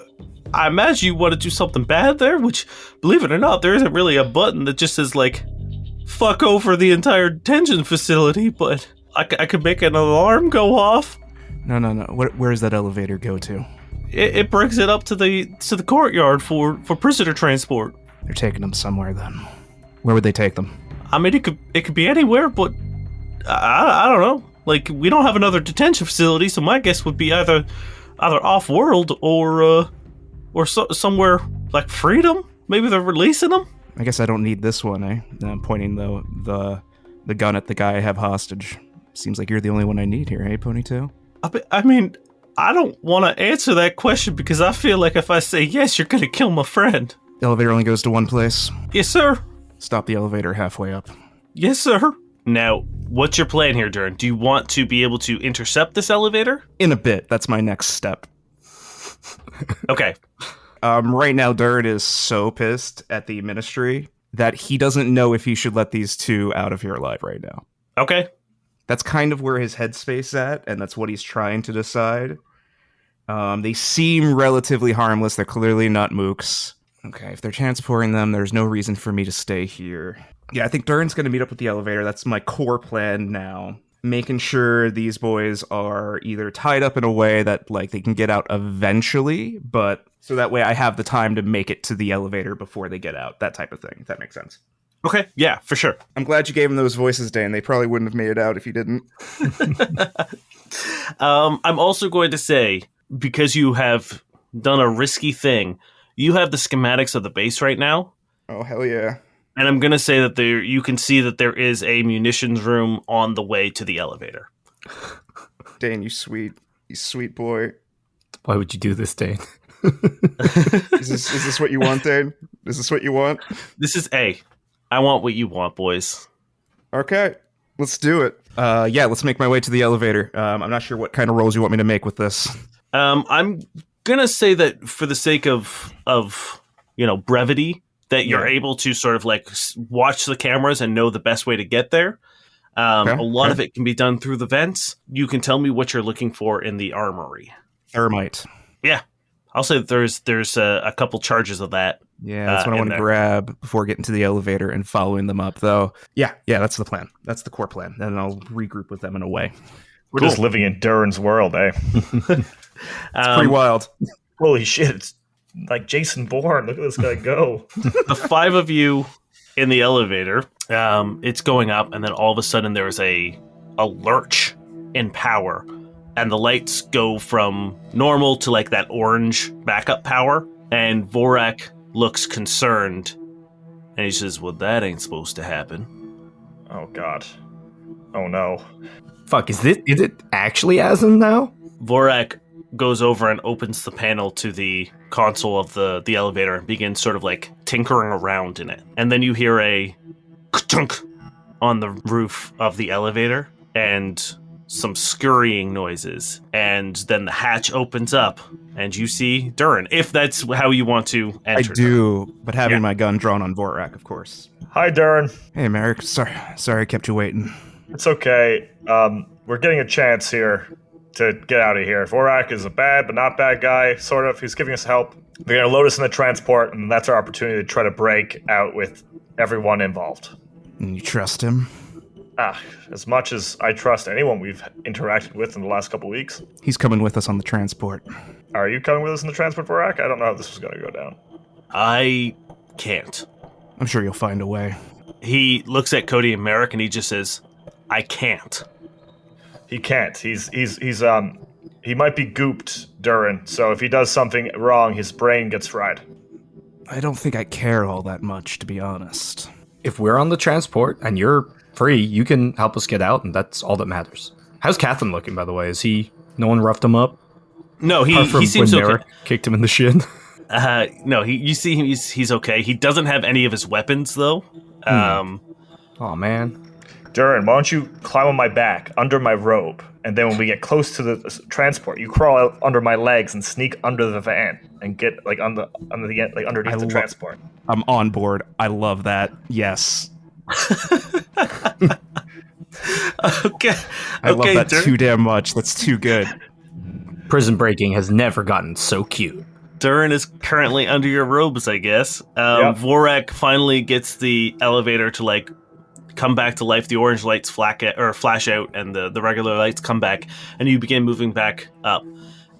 I imagine you want to do something bad there, which, believe it or not, there isn't really a button that just says, like, fuck over the entire detention facility, but I could make an alarm go off. No. Where does that elevator go to? It brings it up to the courtyard for prisoner transport. They're taking them somewhere then. Where would they take them? I mean, it could be anywhere, but I don't know. Like, we don't have another detention facility, so my guess would be either off-world or somewhere like Freedom. Maybe they're releasing them. I guess I don't need this one, eh? I'm pointing the gun at the guy I have hostage. Seems like you're the only one I need here, eh, Ponytail? I mean, I don't want to answer that question because I feel like if I say yes, you're going to kill my friend. The elevator only goes to one place. Yes, sir. Stop the elevator halfway up. Yes, sir. Now, what's your plan here, Durrin? Do you want to be able to intercept this elevator? In a bit. That's my next step. Okay. Right now, Durrin is so pissed at the ministry that he doesn't know if he should let these two out of here alive right now. Okay. That's kind of where his headspace at, and that's what he's trying to decide. They seem relatively harmless. They're clearly not mooks. Okay, if they're transporting them, there's no reason for me to stay here. Yeah, I think Durrin's going to meet up with the elevator. That's my core plan now. Making sure these boys are either tied up in a way that, like, they can get out eventually, but so that way I have the time to make it to the elevator before they get out. That type of thing, if that makes sense. Okay, yeah, for sure. I'm glad you gave them those voices, Dan. They probably wouldn't have made it out if you didn't. I'm also going to say, because you have done a risky thing, you have the schematics of the base right now. Oh, hell yeah. And I'm going to say that you can see that there is a munitions room on the way to the elevator. Dane, you sweet boy. Why would you do this, Dane? Is this what you want, Dane? Is this what you want? This is I want what you want, boys. Okay, let's do it. Yeah, let's make my way to the elevator. I'm not sure what kind of rolls you want me to make with this. I'm gonna say that for the sake of brevity, that you're able to sort of like watch the cameras and know the best way to get there. A lot of it can be done through the vents. You can tell me what you're looking for in the armory. Thermite. Yeah, I'll say that there's a couple charges of that. Yeah, that's what I want to grab before getting to the elevator and following them up, though. Yeah, that's the plan. That's the core plan. Then I'll regroup with them in a way. We're just living in Durrin's world, eh? It's pretty wild. Holy shit, it's like Jason Bourne. Look at this guy go. The five of you in the elevator, it's going up, and then all of a sudden there is a lurch in power, and the lights go from normal to like that orange backup power, and Vorak looks concerned, and he says, well, that ain't supposed to happen. Oh, God. Oh, no. Fuck, is it actually Asin now? Vorak goes over and opens the panel to the console of the elevator and begins sort of like tinkering around in it. And then you hear a ka-tunk on the roof of the elevator and some scurrying noises. And then the hatch opens up and you see Durrin, if that's how you want to enter. I do, but having my gun drawn on Vorak, of course. Hi, Durrin. Hey, Merrick. Sorry I kept you waiting. It's okay. We're getting a chance here to get out of here. Vorak is a bad but not bad guy, sort of. He's giving us help. They're going to load us in the transport, and that's our opportunity to try to break out with everyone involved. And you trust him? As much as I trust anyone we've interacted with in the last couple weeks. He's coming with us on the transport. Are you coming with us in the transport, Vorak? I don't know how this is going to go down. I can't. I'm sure you'll find a way. He looks at Cody and Merrick and he just says, I can't. He can't. He might be gooped, Durrin, so if he does something wrong, his brain gets fried. I don't think I care all that much, to be honest. If we're on the transport and you're free, you can help us get out, and that's all that matters. How's Catherine looking, by the way? No one roughed him up? No, he seems when okay. Merrick kicked him in the shin. No, you see him, he's okay. He doesn't have any of his weapons, though. Oh, man. Durrin, why don't you climb on my back, under my robe, and then when we get close to the transport, you crawl out under my legs and sneak under the van and get underneath the transport. I'm on board. I love that. Yes. Okay. I love that too damn much. That's too good. Prison breaking has never gotten so cute. Durrin is currently under your robes, I guess. Yep. Vorak finally gets the elevator to come back to life. The orange lights flash out, and the regular lights come back, and you begin moving back up.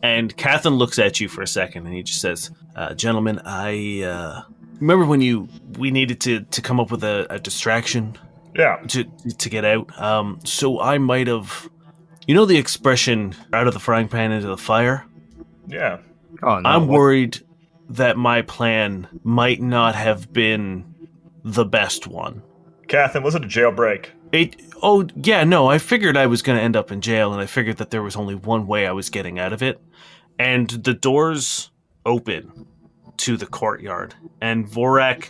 And Catherine looks at you for a second, and he just says, "Gentlemen, I remember when we needed to come up with a distraction, to get out. So I might have, the expression out of the frying pan into the fire. Yeah. Oh, no. I'm worried that my plan might not have been the best one." Catherine, was it a jailbreak? I figured I was going to end up in jail, and I figured that there was only one way I was getting out of it. And the doors open to the courtyard, and Vorak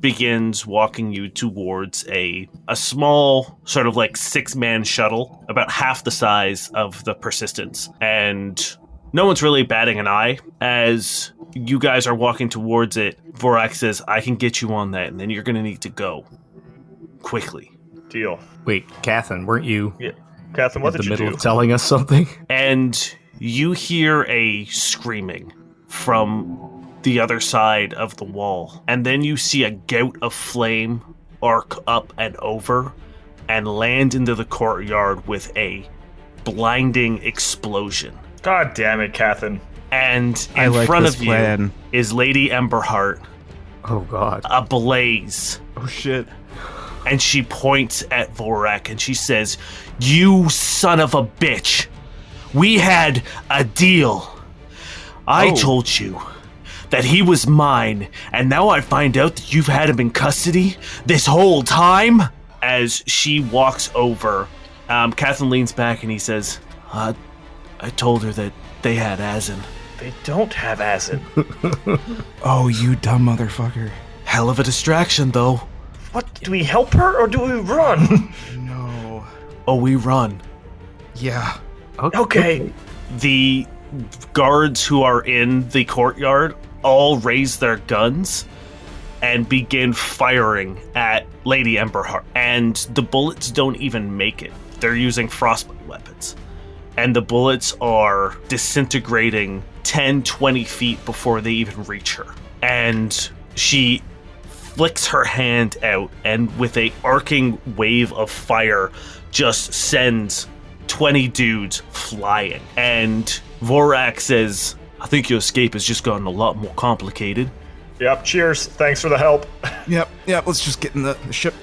begins walking you towards a small sort of 6-man shuttle, about half the size of the Persistence. And no one's really batting an eye. As you guys are walking towards it, Vorak says, I can get you on that, and then you're going to need to go. Quickly. Deal. Wait, Catherine, weren't you Catherine, what in did the you middle do? of telling us something? And you hear a screaming from the other side of the wall. And then you see a gout of flame arc up and over and land into the courtyard with a blinding explosion. God damn it, Catherine. And in front of you is Lady Emberheart. Oh, God. Ablaze. Oh, shit. And she points at Vorak and she says, "You son of a bitch. We had a deal. I told you that he was mine, and now I find out that you've had him in custody this whole time?" As she walks over, Catherine leans back and he says, I told her that they had Azin. They don't have Azin. Oh, you dumb motherfucker. Hell of a distraction, though. What? Do we help her or do we run? No. Oh, we run. Yeah. Okay. The guards who are in the courtyard all raise their guns and begin firing at Lady Emberheart. And the bullets don't even make it. They're using frostbite weapons. And the bullets are disintegrating 10, 20 feet before they even reach her. And she flicks her hand out and with a arcing wave of fire just sends 20 dudes flying. And Vorak says, I think your escape has just gotten a lot more complicated. Yep, cheers. Thanks for the help. Yep, let's just get in the ship.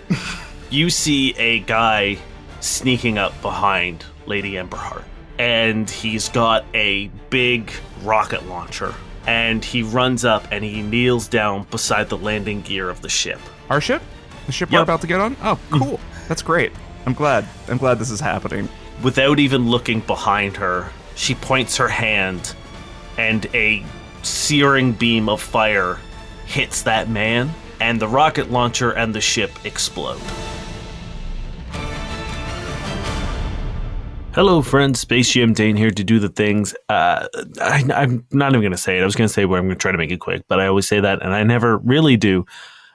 You see a guy sneaking up behind Lady Emberheart, and he's got a big rocket launcher. And he runs up and he kneels down beside the landing gear of the ship. Our ship? The ship we're about to get on? Oh, cool. That's great. I'm glad this is happening. Without even looking behind her, she points her hand and a searing beam of fire hits that man, and the rocket launcher and the ship explode. Hello, friends. Space GM Dane here to do the things. I'm not even going to say it. I was going to say where I'm going to try to make it quick, but I always say that, and I never really do.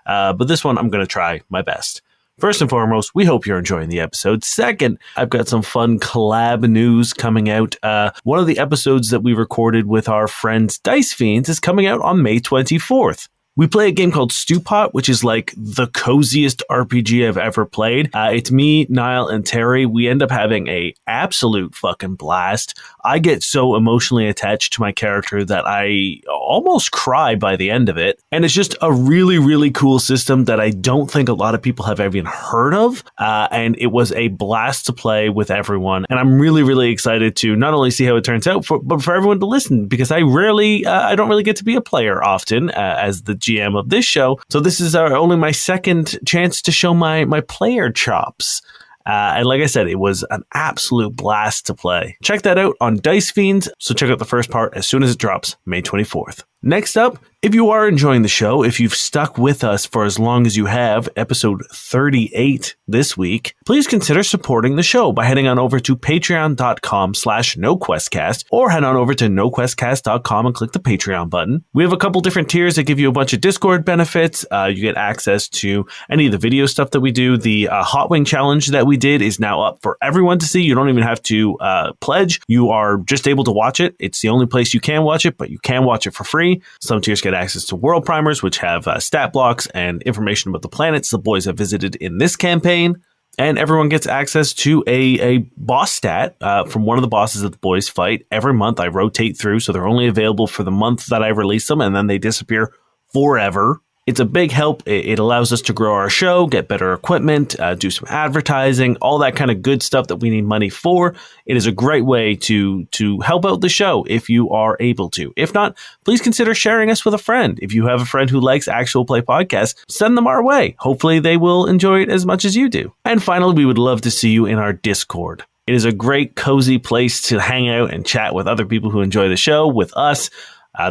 But this one, I'm going to try my best. First and foremost, we hope you're enjoying the episode. Second, I've got some fun collab news coming out. One of the episodes that we recorded with our friends Dice Fiends is coming out on May 24th. We play a game called Stew Pot, which is like the coziest RPG I've ever played. It's me, Niall, and Terry. We end up having a absolute fucking blast. I get so emotionally attached to my character that I almost cry by the end of it. And it's just a really, really cool system that I don't think a lot of people have even heard of. And it was a blast to play with everyone. And I'm really, really excited to not only see how it turns out, but for everyone to listen, because I don't really get to be a player often as the GM of this show. So this is only my second chance to show my player chops. And like I said, it was an absolute blast to play. Check that out on Dice Fiends. So check out the first part as soon as it drops, May 24th. Next up, if you are enjoying the show, if you've stuck with us for as long as you have, episode 38 this week, please consider supporting the show by heading on over to patreon.com/noquestcast or head on over to noquestcast.com and click the Patreon button. We have a couple different tiers that give you a bunch of Discord benefits. You get access to any of the video stuff that we do. The Hot Wing Challenge that we did is now up for everyone to see. You don't even have to pledge. You are just able to watch it. It's the only place you can watch it, but you can watch it for free. Some tiers get access to world primers, which have stat blocks and information about the planets the boys have visited in this campaign. And everyone gets access to a boss stat from one of the bosses that the boys fight. Every month I rotate through, so they're only available for the month that I release them, and then they disappear forever. It's a big help. It allows us to grow our show, get better equipment, do some advertising, all that kind of good stuff that we need money for. It is a great way to help out the show if you are able to. If not, please consider sharing us with a friend. If you have a friend who likes actual play podcasts, send them our way. Hopefully they will enjoy it as much as you do. And finally, we would love to see you in our Discord. It is a great, cozy place to hang out and chat with other people who enjoy the show, with us.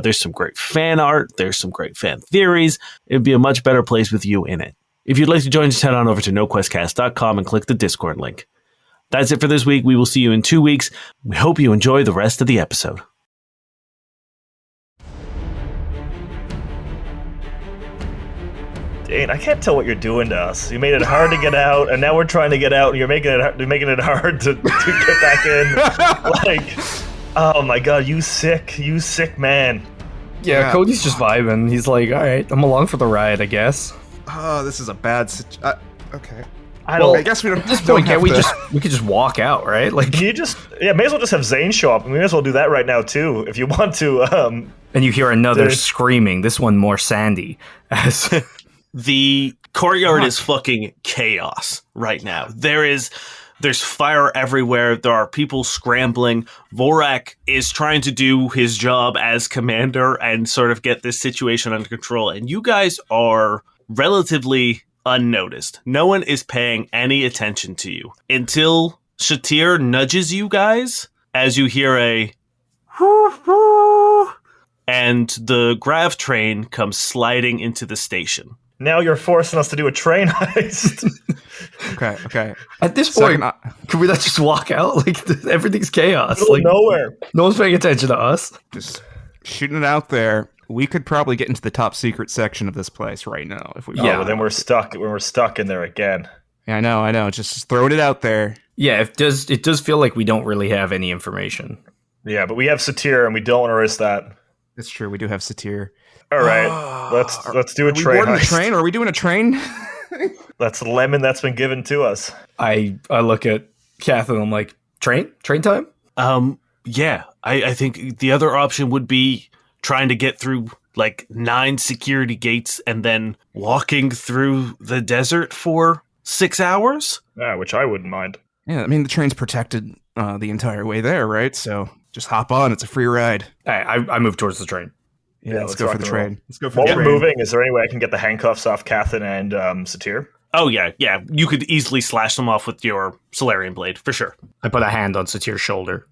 There's some great fan art. There's some great fan theories. It'd be a much better place with you in it. If you'd like to join, just head on over to noquestcast.com and click the Discord link. That's it for this week. We will see you in 2 weeks. We hope you enjoy the rest of the episode. Dane, I can't tell what you're doing to us. You made it hard to get out, and now we're trying to get out, and you're making it hard to get back in. Like, oh my god, you sick man. Yeah, Cody's just vibing. He's like, all right, I'm along for the ride, I guess. Oh, this is a bad situation. Okay. I guess we don't. At this point, we could just walk out, right? Like, may as well just have Zane show up. We may as well do that right now too, if you want to. And you hear another screaming. This one more Sandy. The courtyard is fucking chaos right now. There's fire everywhere. There are people scrambling. Vorak is trying to do his job as commander and sort of get this situation under control. And you guys are relatively unnoticed. No one is paying any attention to you until Shatir nudges you guys as you hear a and the grav train comes sliding into the station. Now you're forcing us to do a train heist. Okay. At this point, can we not just walk out? Like, everything's chaos. Like, nowhere. No one's paying attention to us. Just shooting it out there. We could probably get into the top secret section of this place right now if we. Yeah, well, then we're stuck. We're stuck in there again. Yeah, I know. Just throwing it out there. Yeah, it does feel like we don't really have any information. Yeah, but we have Satir, and we don't want to risk that. It's true. We do have Satir. All right, let's do a train heist. A train? Are we doing a train? That's the lemon that's been given to us. I look at Kath and I'm like, train time? Yeah, I think the other option would be trying to get through like 9 security gates and then walking through the desert for 6 hours. Yeah, which I wouldn't mind. Yeah, I mean the train's protected the entire way there, right? So just hop on. It's a free ride. I move towards the train. Yeah, let's go for the train. Let's go for While the train. we're moving, is there any way I can get the handcuffs off Cathan and Satir? Oh, yeah. You could easily slash them off with your Solarian blade, for sure. I put a hand on Satir's shoulder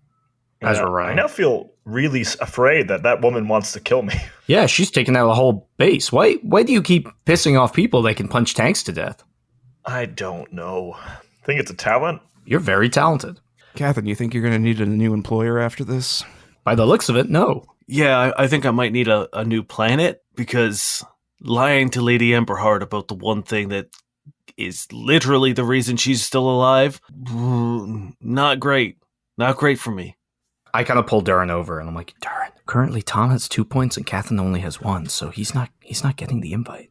as we're running. I now feel really afraid that woman wants to kill me. Yeah, she's taking out the whole base. Why do you keep pissing off people that can punch tanks to death? I don't know. I think it's a talent. You're very talented. Catherine, you think you're going to need a new employer after this? By the looks of it, no. Yeah, I think I might need a new planet, because lying to Lady Emberhard about the one thing that is literally the reason she's still alive, not great. Not great for me. I kind of pull Durrin over, and I'm like, Durrin, currently Tom has 2 points and Catherine only has 1, so he's not getting the invite.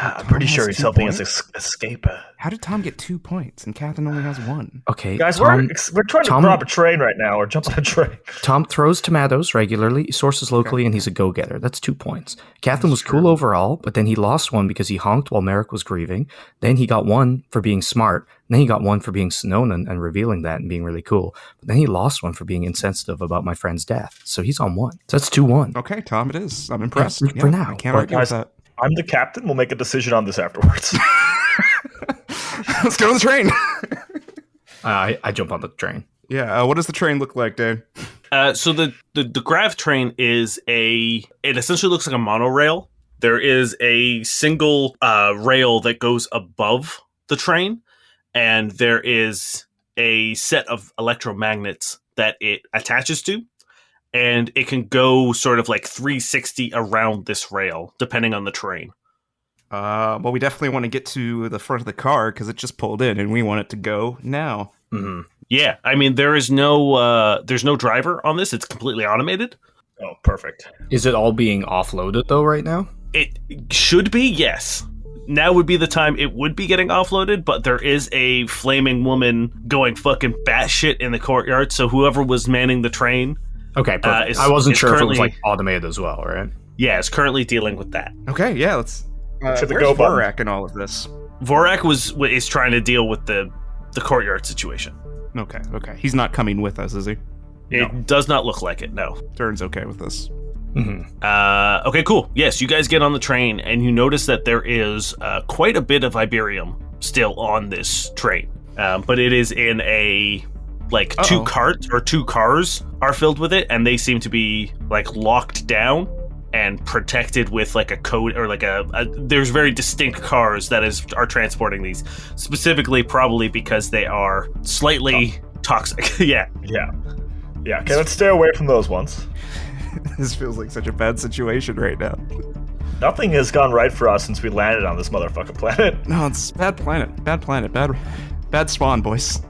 I'm pretty sure he's helping us escape. How did Tom get 2 points and Catherine only has 1? Okay, Guys, Tom, we're trying to rob a train right now, or jump on a train. Tom throws tomatoes regularly, sources locally, and he's a go-getter. That's 2 points. Catherine was cool overall, but then he lost 1 because he honked while Merrick was grieving. Then he got 1 for being smart. And then he got 1 for being known and revealing that and being really cool. But then he lost 1 for being insensitive about my friend's death. So he's on 1. So that's 2-1. Okay, Tom, it is. I'm impressed. Yeah, for now. I can't argue with that. I'm the captain. We'll make a decision on this afterwards. Let's go to the train. I jump on the train. Yeah, what does the train look like, Dave? So the grav train is it essentially looks like a monorail. There is a single rail that goes above the train, and there is a set of electromagnets that it attaches to, and it can go sort of like 360 around this rail, depending on the train. Well, we definitely want to get to the front of the car because it just pulled in, and we want it to go now. Mm-hmm. Yeah, I mean, there's no driver on this. It's completely automated. Oh, perfect. Is it all being offloaded, though, right now? It should be, yes. Now would be the time it would be getting offloaded, but there is a flaming woman going fucking batshit in the courtyard, so whoever was manning the train... Okay, perfect. I wasn't sure if it was like automated as well, right? Yeah, it's currently dealing with that. Okay, yeah, let's... Where's Vorak in all of this? Vorak is trying to deal with the courtyard situation. Okay. He's not coming with us, is he? It does not look like it, no. Turns okay with this. Mm-hmm. Okay, cool. Yes, you guys get on the train, and you notice that there is quite a bit of Iberium still on this train. But it is in a... Like, two cars are filled with it, and they seem to be, like, locked down and protected with, like, a code, or, like, there's very distinct cars that are transporting these. Specifically, probably because they are slightly toxic. Yeah. Okay, let's stay away from those ones. This feels like such a bad situation right now. Nothing has gone right for us since we landed on this motherfucking planet. No, it's bad planet. Bad spawn, boys.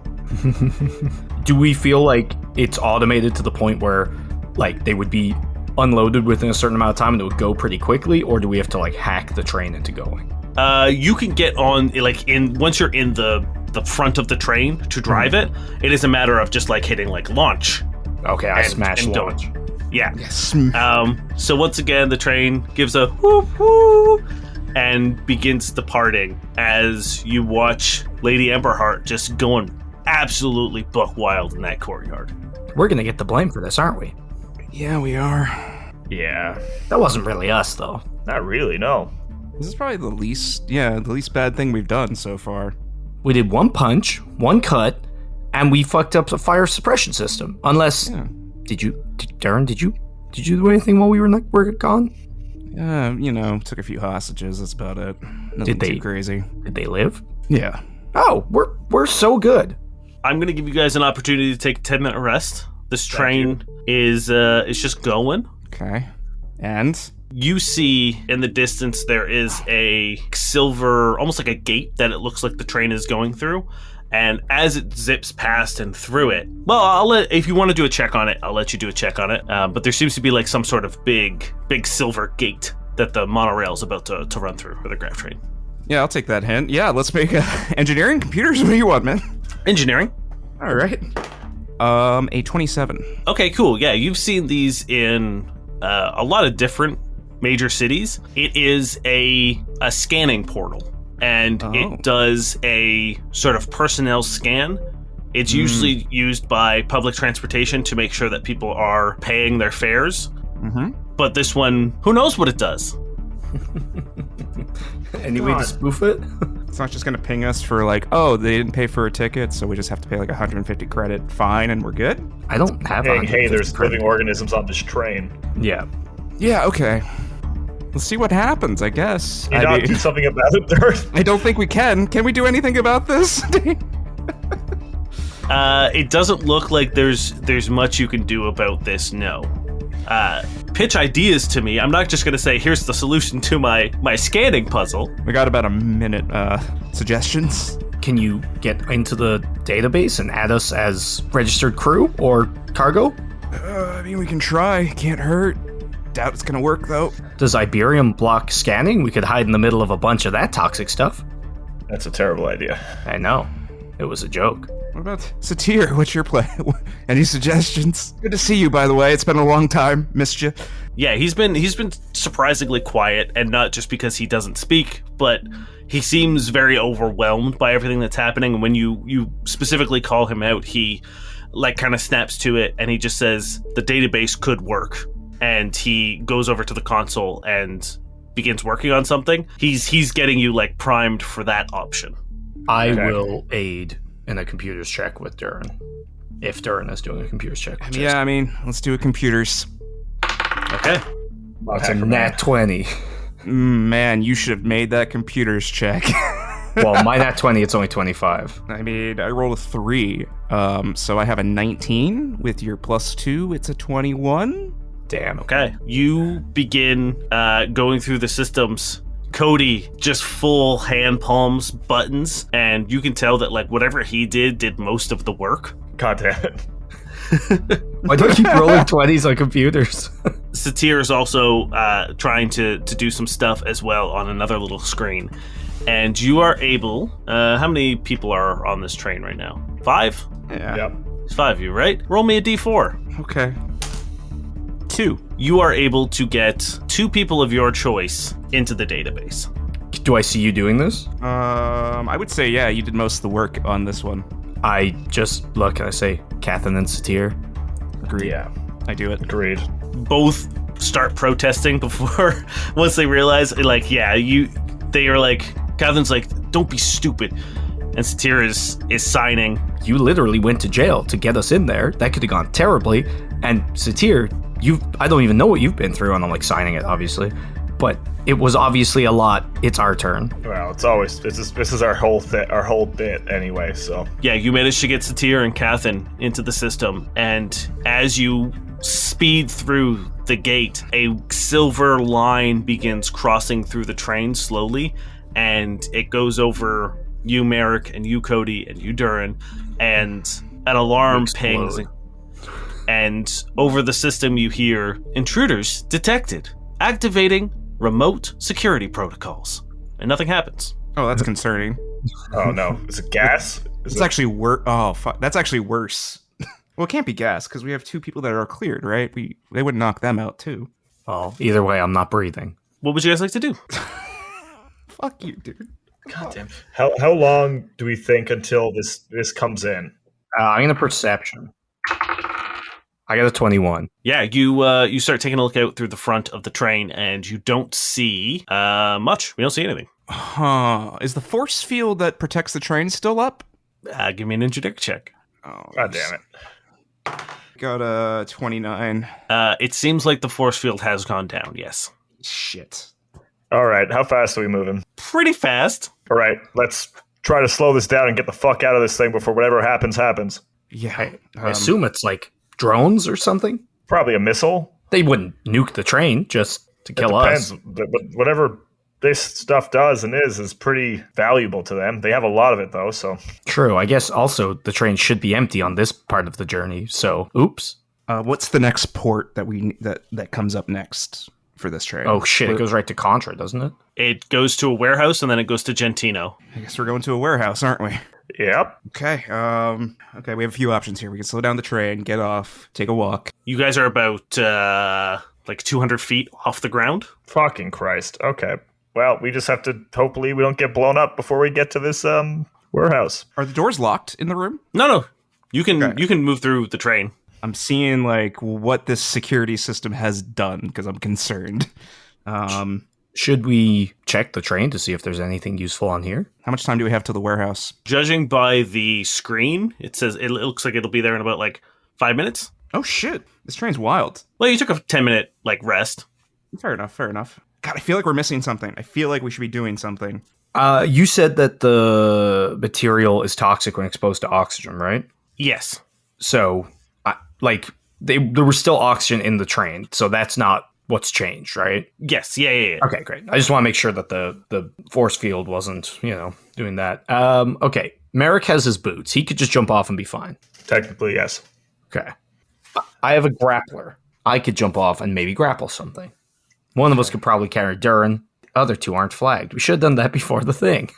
Do we feel like it's automated to the point where, like, they would be unloaded within a certain amount of time and it would go pretty quickly, or do we have to, like, hack the train into going? You can get on, like, once you're in the front of the train to drive it is a matter of just, like, hitting, like, launch. Okay, I smash launch. Yeah. Yes. So once again, the train gives a whoop whoop and begins departing as you watch Lady Emberheart just going absolutely buck wild in that courtyard. We're gonna get the blame for this, aren't we? Yeah, we are. Yeah. That wasn't really us, though. Not really, no. This is probably the least bad thing we've done so far. We did 1 punch, 1 cut, and we fucked up the fire suppression system. Unless, Durrin, did you do anything while we were gone? Took a few hostages. That's about it. Nothing too crazy. Did they live? Yeah. Oh, we're so good. I'm going to give you guys an opportunity to take a 10-minute rest. This train is just going. Okay. And? You see in the distance there is a silver, almost like a gate that it looks like the train is going through. And as it zips past and through it, well, if you want to do a check on it, I'll let you do a check on it. But there seems to be like some sort of big silver gate that the monorail is about to run through, or the grav train. Yeah, I'll take that hint. Yeah, let's make engineering, computers. What do you want, man? Engineering. All right. A 27. Okay, cool. Yeah, you've seen these in a lot of different major cities. It is a scanning portal, and it does a sort of personnel scan. It's usually used by public transportation to make sure that people are paying their fares. Mm-hmm. But this one, who knows what it does? Any way to spoof it? It's not just going to ping us for like, oh, they didn't pay for a ticket, so we just have to pay like 150 credit fine and we're good? I don't have Hey, there's living organisms on this train. Yeah. Yeah, okay. Let's see what happens, I guess. Can you not do something about it, Durrin? I don't think we can. Can we do anything about this? It doesn't look like there's much you can do about this, no. Pitch ideas to me. I'm not just going to say, here's the solution to my scanning puzzle. We got about a minute. Suggestions? Can you get into the database and add us as registered crew or cargo? I mean, we can try. Can't hurt. Doubt it's gonna work, though. Does Iberium block scanning? We could hide in the middle of a bunch of that toxic stuff. That's a terrible idea. I know. It was a joke. What about Satir? What's your plan? Any suggestions? Good to see you, by the way. It's been a long time. Missed you. Yeah, he's been surprisingly quiet, and not just because he doesn't speak, but he seems very overwhelmed by everything that's happening. And when you specifically call him out, he kind of snaps to it, and he just says the database could work. And he goes over to the console and begins working on something. He's getting you primed for that option. I will aid in a computers check with Durrin, if Durrin is doing a computers check. Yeah, I mean, let's do a computers. Okay. That's a nat 20. Man, you should have made that computers check. Well, my nat 20, it's only 25. I mean, I rolled a 3, so I have a 19. With your +2, it's a 21. Damn. Okay. You begin going through the systems. Cody just full hand palms buttons, and you can tell that whatever he did most of the work. God damn it. Why do I keep rolling 20s on computers? Satir is also trying to do some stuff as well on another little screen. And you are able... how many people are on this train right now? 5? Yeah. Yep. It's 5 of you, right? Roll me a d4. Okay. 2. You are able to get 2 people of your choice into the database. Do I see you doing this? I would say, yeah, you did most of the work on this one. I just look and I say, Catherine and Satir. Agreed. Yeah. I do it. Agreed. Both start protesting before, once they realize, they are Catherine's don't be stupid. And Satir is signing. You literally went to jail to get us in there. That could have gone terribly. And Satir, I don't even know what you've been through, and I'm signing it, obviously. But it was obviously a lot. It's our turn. Well, it's always this is our whole bit anyway. So Yeah, you managed to get Satir and Catherine into the system, and as you speed through the gate, a silver line begins crossing through the train slowly, and it goes over you, Merrick, and you, Cody, and you, Durrin, and an alarm pings. And over the system you hear, intruders detected, activating remote security protocols. And nothing happens. Oh, that's concerning. oh no, is it gas? It's actually worse. Oh, fuck. That's actually worse. Well, it can't be gas, because we have 2 people that are cleared, right? They would knock them out, too. Well, either way, I'm not breathing. What would you guys like to do? Fuck you, dude. God damn. How long do we think until this comes in? I'm going to perception. I got a 21. Yeah, you start taking a look out through the front of the train, and you don't see much. We don't see anything. Huh. Is the force field that protects the train still up? Give me an intellect check. Oh, God damn it. Got a 29. It seems like the force field has gone down, yes. Shit. All right, how fast are we moving? Pretty fast. All right, let's try to slow this down and get the fuck out of this thing before whatever happens. Yeah. I assume it's drones or something? Probably a missile. They wouldn't nuke the train just to kill us. But whatever this stuff does and is pretty valuable to them. They have a lot of it, though, so... True. I guess also the train should be empty on this part of the journey, so oops. What's the next port that comes up next for this train? Oh, shit. It goes right to Contra, doesn't it? It goes to a warehouse, and then it goes to Gentino. I guess we're going to a warehouse, aren't we? Yep. Okay. Okay, we have a few options here. We can slow down the train, get off, take a walk. You guys are about 200 feet off the ground. Fucking Christ. Okay. Well, we just have to... Hopefully we don't get blown up before we get to this warehouse. Are the doors locked in the room? No. You can move through the train. I'm seeing what this security system has done because I'm concerned. Should we check the train to see if there's anything useful on here? How much time do we have to the warehouse? Judging by the screen, it says it looks like it'll be there in about 5 minutes. Oh shit! This train's wild. Well, you took a 10-minute rest. Fair enough. God, I feel like we're missing something. I feel like we should be doing something. You said that the material is toxic when exposed to oxygen, right? Yes. So, there was still oxygen in the train, so that's not what's changed, right? Yes. Yeah. Okay, great. I just want to make sure that the force field wasn't, doing that. Okay, Merrick has his boots. He could just jump off and be fine. Technically, yes. Okay. I have a grappler. I could jump off and maybe grapple something. One of us could probably carry Durrin. Other two aren't flagged. We should have done that before the thing.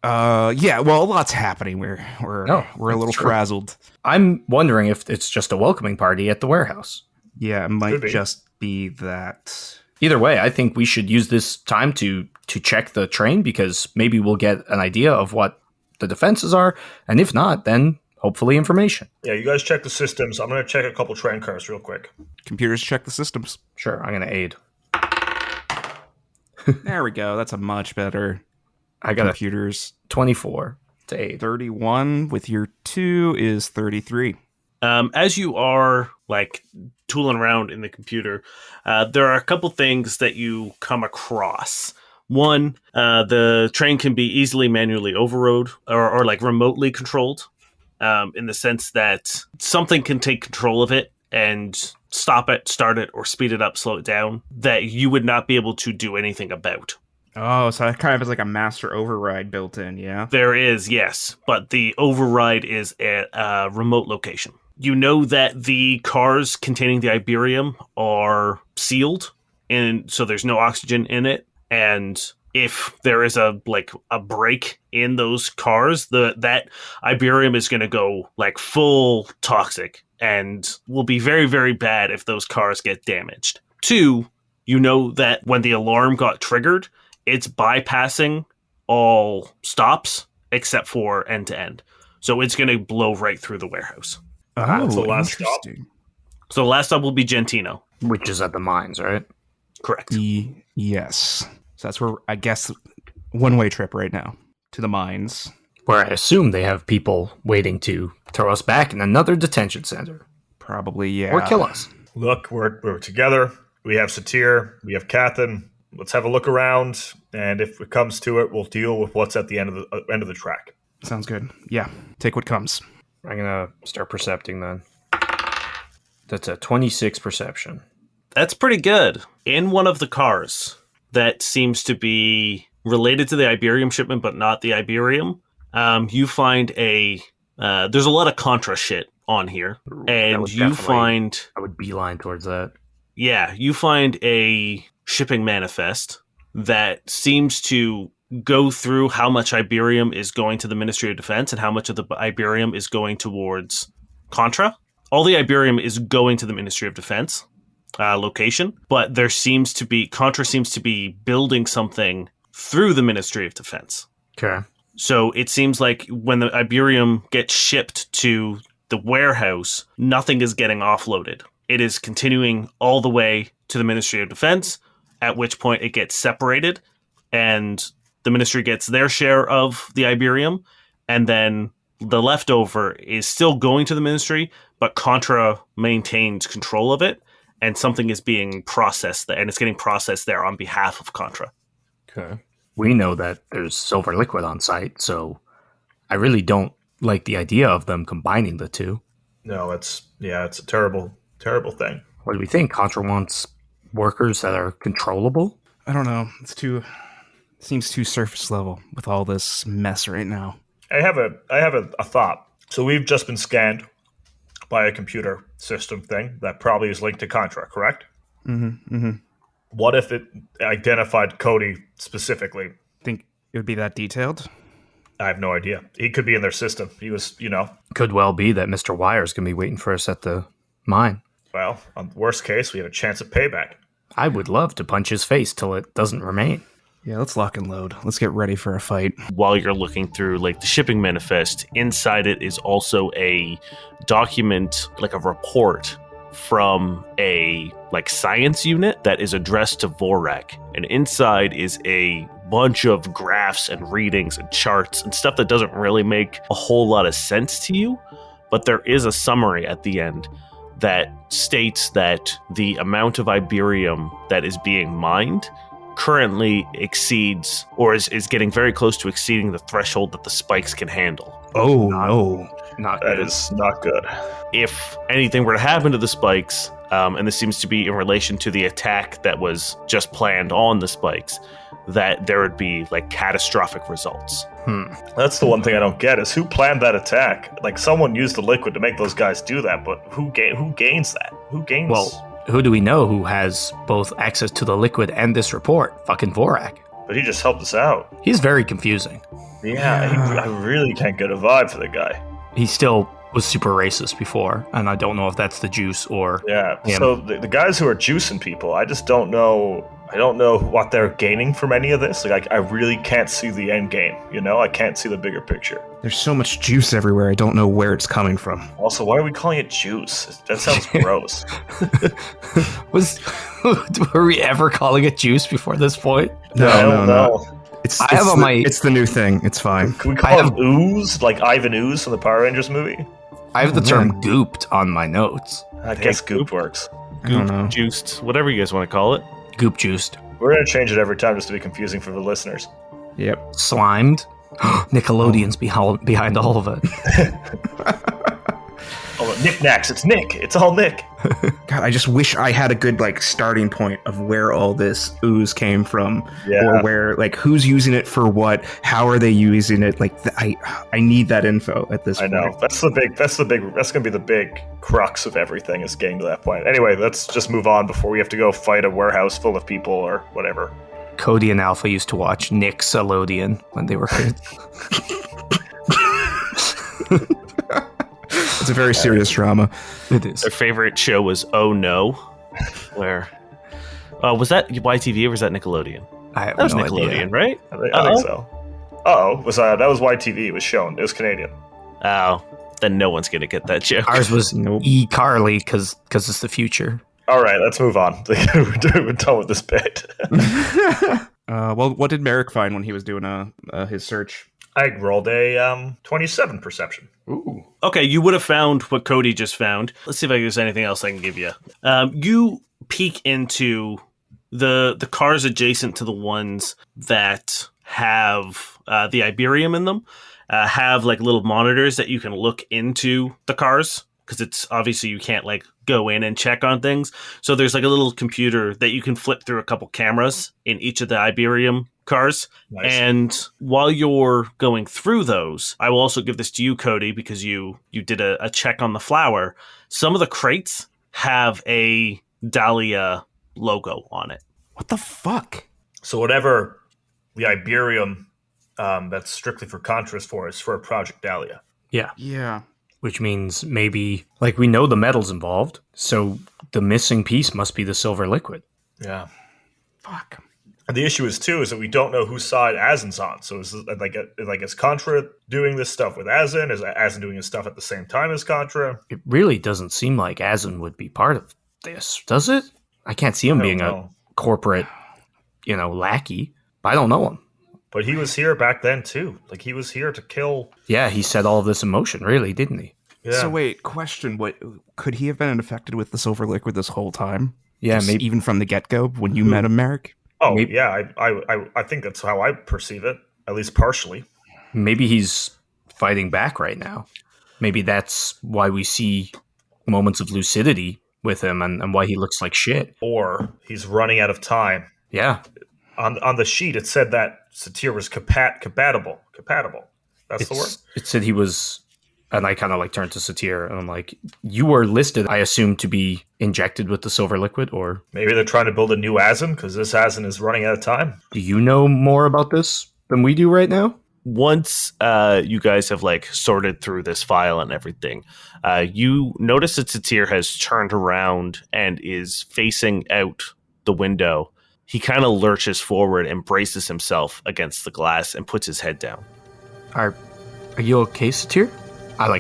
Yeah, well, a lot's happening. We're a little frazzled. I'm wondering if it's just a welcoming party at the warehouse. Yeah, it might just be that. Either way, I think we should use this time to check the train, because maybe we'll get an idea of what the defenses are, and if not, then hopefully information. Yeah, you guys check the systems. I'm going to check a couple train cars real quick. Computers check the systems. Sure, I'm going to aid. There we go. That's a much better. I got computers. 24 to aid. 31 with your 2 is 33. As you are tooling around in the computer, there are a couple things that you come across. One, the train can be easily manually overrode or remotely controlled, in the sense that something can take control of it and stop it, start it, or speed it up, slow it down, that you would not be able to do anything about. Oh, so that kind of is like a master override built in, yeah? There is, yes, but the override is at a remote location. You know that the cars containing the Iberium are sealed, and so there's no oxygen in it, and if there is a break in those cars, that Iberium is going to go full toxic and will be very, very bad if those cars get damaged. 2, you know that when the alarm got triggered, it's bypassing all stops except for end to end. So it's going to blow right through the warehouse. Oh, the last stop. interesting. So the last stop will be Gentino. Which is at the mines, right? Correct. Yes. So that's where, I guess, one-way trip right now to the mines. Where I assume they have people waiting to throw us back in another detention center. Probably, yeah. Or kill us. Look, we're together. We have Satir. We have Cathin. Let's have a look around, and if it comes to it, we'll deal with what's at the end of the track. Sounds good. Yeah, take what comes. I'm going to start percepting then. That's a 26 perception. That's pretty good. In one of the cars that seems to be related to the Iberium shipment, but not the Iberium, you find there's a lot of Contra shit on here. And you find... I would beeline towards that. Yeah, you find a shipping manifest that seems to go through how much Iberium is going to the Ministry of Defense and how much of the Iberium is going towards Contra. All the Iberium is going to the Ministry of Defense location, but Contra seems to be building something through the Ministry of Defense. Okay. So it seems like when the Iberium gets shipped to the warehouse, nothing is getting offloaded. It is continuing all the way to the Ministry of Defense, at which point it gets separated, and the Ministry gets their share of the Iberium, and then the leftover is still going to the Ministry, but Contra maintains control of it, and something is being processed, and it's getting processed there on behalf of Contra. Okay. We know that there's silver liquid on site, so I really don't like the idea of them combining the two. No, it's a terrible, terrible thing. What do we think? Contra wants workers that are controllable? I don't know. Seems too surface level with all this mess right now. I have a thought. So we've just been scanned by a computer system thing that probably is linked to Contra, correct? Mm-hmm. Mm-hmm. What if it identified Cody specifically? Think it would be that detailed? I have no idea. He could be in their system. He was, Could well be that Mr. Wire's going to be waiting for us at the mine. Well, on the worst case, we have a chance of payback. I would love to punch his face till it doesn't remain. Yeah, let's lock and load. Let's get ready for a fight. While you're looking through the shipping manifest, inside it is also a document, a report from a science unit that is addressed to Vorak. And inside is a bunch of graphs and readings and charts and stuff that doesn't really make a whole lot of sense to you, but there is a summary at the end that states that the amount of Iberium that is being mined currently exceeds, or is getting very close to exceeding the threshold that the spikes can handle. Oh, no. Not That good. is not good. If anything were to happen to the spikes, and this seems to be in relation to the attack that was just planned on the spikes, that there would be like catastrophic results. That's the one thing I don't get is who planned that attack? Like someone used the liquid to make those guys do that, but who gains that? Who gains? Well, who do we know who has both access to the liquid and this report? Fucking Vorak. but he just helped us out. He's very confusing. Yeah, I really can't get a vibe for the guy. He still was super racist before, and I don't know if that's the juice or Yeah. him. So the guys who are juicing people, I just don't know. I don't know what they're gaining from any of this. Like, I really can't see the end game. You know, I can't see the bigger picture. There's so much juice everywhere. I don't know where it's coming from. Also, why are we calling it juice? That sounds gross. Were we ever calling it juice before this point? I don't know. It's, I have on my- It's the new thing. It's fine. Can we call it ooze, like Ivan Ooze from the Power Rangers movie? I have the term gooped on my notes. I guess goop works. I don't know. Juiced, whatever you guys want to call it. Goop juiced. We're gonna change it every time just to be confusing for the listeners. Yep. Slimed. Nickelodeon's behind all of it. Oh, knickknacks. It's Nick. It's all Nick. God, I just wish I had a good starting point of where all this ooze came from, Yeah. or where who's using it for what, how are they using it? I need that info at this I point. know. That's gonna be the big crux of everything is getting to that point. Anyway, let's just move on before we have to go fight a warehouse full of people or whatever. Cody and Alpha used to watch Nickelodeon when they were kids. It's a very serious drama. It is. Their favorite show was Oh No, where was that YTV or was that Nickelodeon? I have That was no Nickelodeon, idea. right? I think so. That was YTV. It was shown. It was Canadian. Oh, then no one's gonna get that joke. Ours was Nope. E. Carly because it's the future. All right, let's move on. We're done with this bit. Well, what did Merrick find when he was doing his search? I rolled a 27 perception. Ooh. Okay, you would have found what Cody just found. Let's see if there's anything else I can give you. You peek into the cars adjacent to the ones that have the Iberium in them. Have little monitors that you can look into the cars, because it's obviously you can't go in and check on things. So there's a little computer that you can flip through a couple cameras in each of the Iberium cars. Nice. And while you're going through those, I will also give this to you, Cody, because you did a check on the flower. Some of the crates have a Dahlia logo on it. What the fuck? So whatever the Iberium that's strictly for Contras for is for Project Dahlia. Yeah. Yeah. Which means maybe, we know the metal's involved, so the missing piece must be the silver liquid. Yeah. Fuck. And the issue is that we don't know whose side Azin's on. So is Contra doing this stuff with Azin? Is Azin doing his stuff at the same time as Contra? It really doesn't seem like Azin would be part of this, does it? I can't see him being a corporate, lackey. I don't know him. But he was here back then too. He was here to kill. Yeah, he set all of this in motion, really, didn't he? Yeah. So wait, question: What could he have been infected with the silver liquid this whole time? Yeah, Just maybe. even from the get-go when you met him, Merrick. Oh Maybe- yeah, I think that's how I perceive it, at least partially. Maybe he's fighting back right now. Maybe that's why we see moments of lucidity with him and why he looks like shit. Or he's running out of time. Yeah. On the sheet, it said that Satir was compatible. That's the word. It said he was, and I kind of turned to Satir and I'm like, you were listed, I assume, to be injected with the silver liquid, or Maybe they're trying to build a new Azin because this Azin is running out of time. do you know more about this than we do right now? Once you guys have sorted through this file and everything, you notice that Satir has turned around and is facing out the window. He kind of lurches forward and braces himself against the glass and puts his head down. Are you okay, Satir? I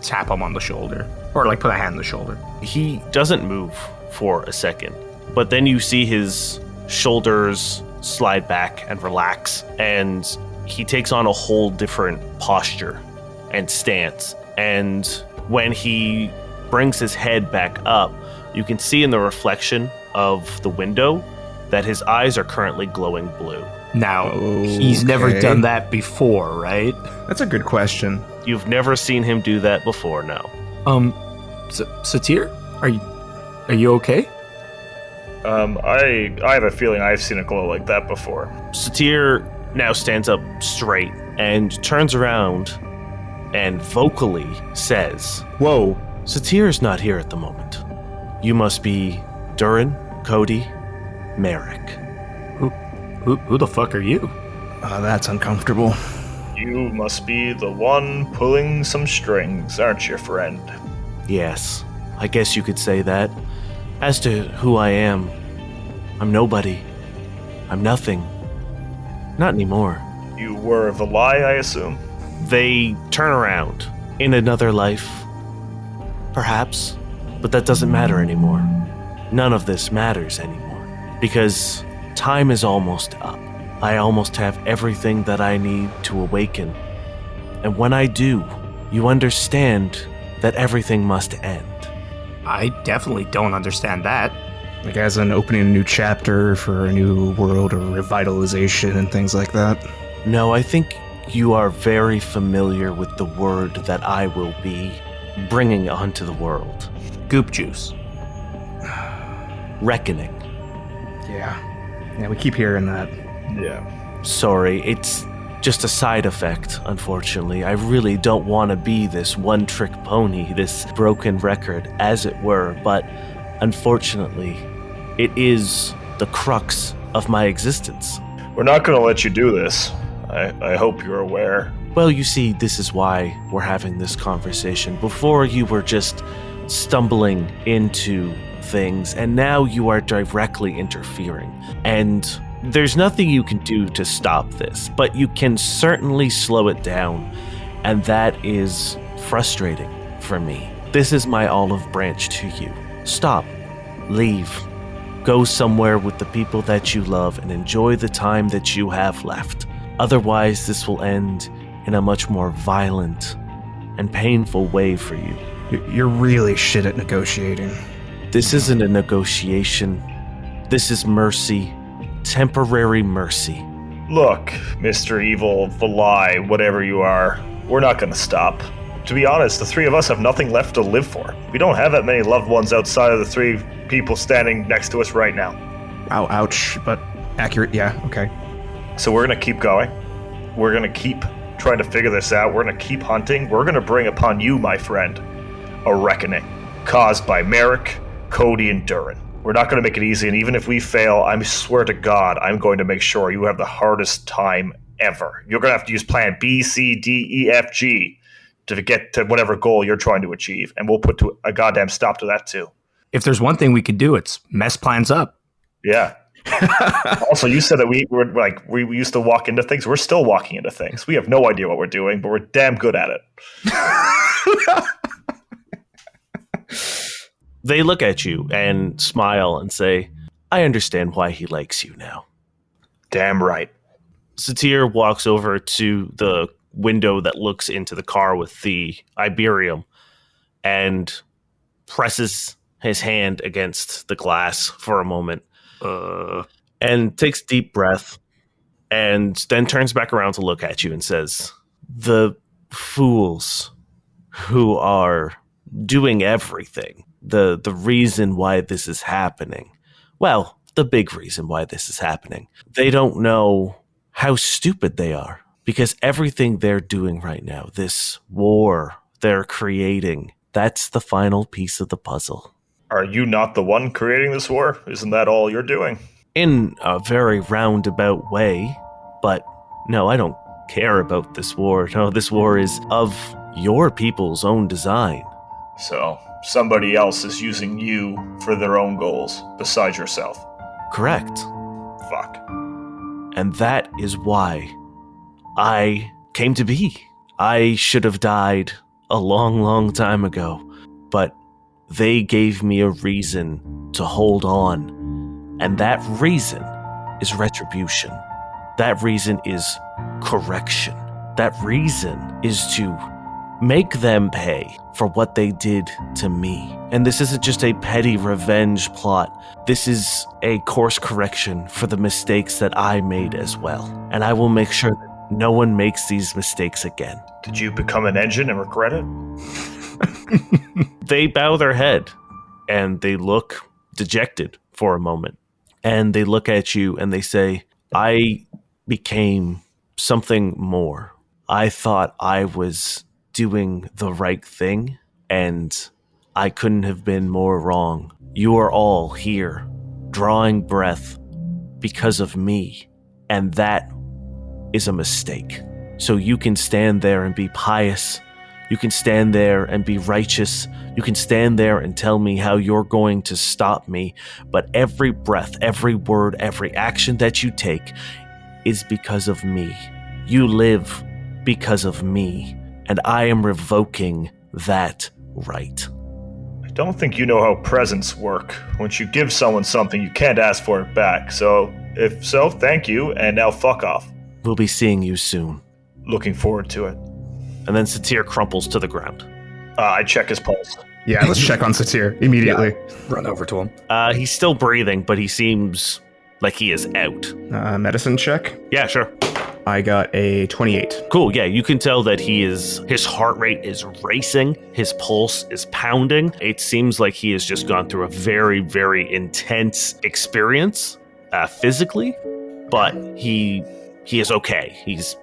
tap him on the shoulder, or put a hand on the shoulder. He doesn't move for a second, but then you see his shoulders slide back and relax, and he takes on a whole different posture and stance. And when he brings his head back up, you can see in the reflection of the window that his eyes are currently glowing blue. Now, he's never done that before, right? That's a good question. You've never seen him do that before, no. Satir, are you okay? I have a feeling I've seen a glow like that before. Satir now stands up straight and turns around and vocally says, Whoa. Satir is not here at the moment. You must be Durrin, Cody, Merrick. Who the fuck are you? That's uncomfortable. You must be the one pulling some strings, aren't you, friend? Yes, I guess you could say that. As to who I am, I'm nobody. I'm nothing. Not anymore. You were the lie, I assume? They turn around. In another life. Perhaps. But that doesn't matter anymore. None of this matters anymore. Because time is almost up. I almost have everything that I need to awaken. And when I do, you understand that everything must end. I definitely don't understand that. Like as in opening a new chapter for a new world or revitalization and things like that? No, I think you are very familiar with the word that I will be bringing onto the world. Goop juice. Reckoning. Yeah, we keep hearing that. Yeah. Sorry, it's just a side effect, unfortunately. I really don't want to be this one-trick pony, this broken record, as it were, but unfortunately, it is the crux of my existence. We're not going to let you do this. I hope you're aware. Well, you see, this is why we're having this conversation. Before, you were just stumbling into things, and now you are directly interfering. And there's nothing you can do to stop this, but you can certainly slow it down, and that is frustrating for me. This is my olive branch to you. Stop. Leave. Go somewhere with the people that you love and enjoy the time that you have left. Otherwise, this will end in a much more violent and painful way for you. You're really shit at negotiating. This isn't a negotiation. This is mercy. Temporary mercy. Look, Mr. Evil, the lie, whatever you are, we're not going to stop. To be honest, the three of us have nothing left to live for. We don't have that many loved ones outside of the three people standing next to us right now. Ow, ouch, but accurate, yeah, okay. So we're going to keep going. We're going to keep trying to figure this out. We're going to keep hunting. We're going to bring upon you, my friend, a reckoning caused by Merrick, Cody, and Durrin. We're not going to make it easy, and even if we fail, I swear to God, I'm going to make sure you have the hardest time ever. You're going to have to use plan B, C, D, E, F, G to get to whatever goal you're trying to achieve, and we'll put to a goddamn stop to that too. If there's one thing we could do, it's mess plans up. Yeah. Also, you said that we used to walk into things. We're still walking into things. We have no idea what we're doing, but we're damn good at it. They look at you and smile and say, I understand why he likes you now. Damn right. Satir walks over to the window that looks into the car with the Iberium and presses his hand against the glass for a moment and takes a deep breath and then turns back around to look at you and says, the fools who are doing everything, the reason why this is happening, well, the big reason why this is happening, they don't know how stupid they are, because everything they're doing right now, this war they're creating, that's the final piece of the puzzle. Are you not the one creating this war? Isn't that all you're doing? In a very roundabout way, but no, I don't care about this war. No, this war is of your people's own design. So, somebody else is using you for their own goals, besides yourself. Correct. Fuck. And that is why I came to be. I should have died a long, long time ago, but they gave me a reason to hold on. And that reason is retribution. That reason is correction. That reason is to make them pay for what they did to me. And this isn't just a petty revenge plot. This is a course correction for the mistakes that I made as well. And I will make sure that no one makes these mistakes again. Did you become an engine and regret it? They bow their head and they look dejected for a moment. And they look at you and they say, I became something more. I thought I was doing the right thing, and I couldn't have been more wrong. You are all here, drawing breath because of me, and that is a mistake. So you can stand there and be pious. You can stand there and be righteous. You can stand there and tell me how you're going to stop me. But every breath, every word, every action that you take is because of me. You live because of me, and I am revoking that right. I don't think you know how presents work. Once you give someone something, you can't ask for it back. So, if so, thank you, and now fuck off. We'll be seeing you soon. Looking forward to it. And then Satir crumples to the ground. I check his pulse. Yeah, let's check on Satir immediately. Run over to him. He's still breathing, but he seems like he is out. Medicine check. Yeah, sure. I got a 28. Cool, yeah, you can tell that his heart rate is racing, his pulse is pounding. It seems like he has just gone through a very, very intense experience physically, but he is okay. He's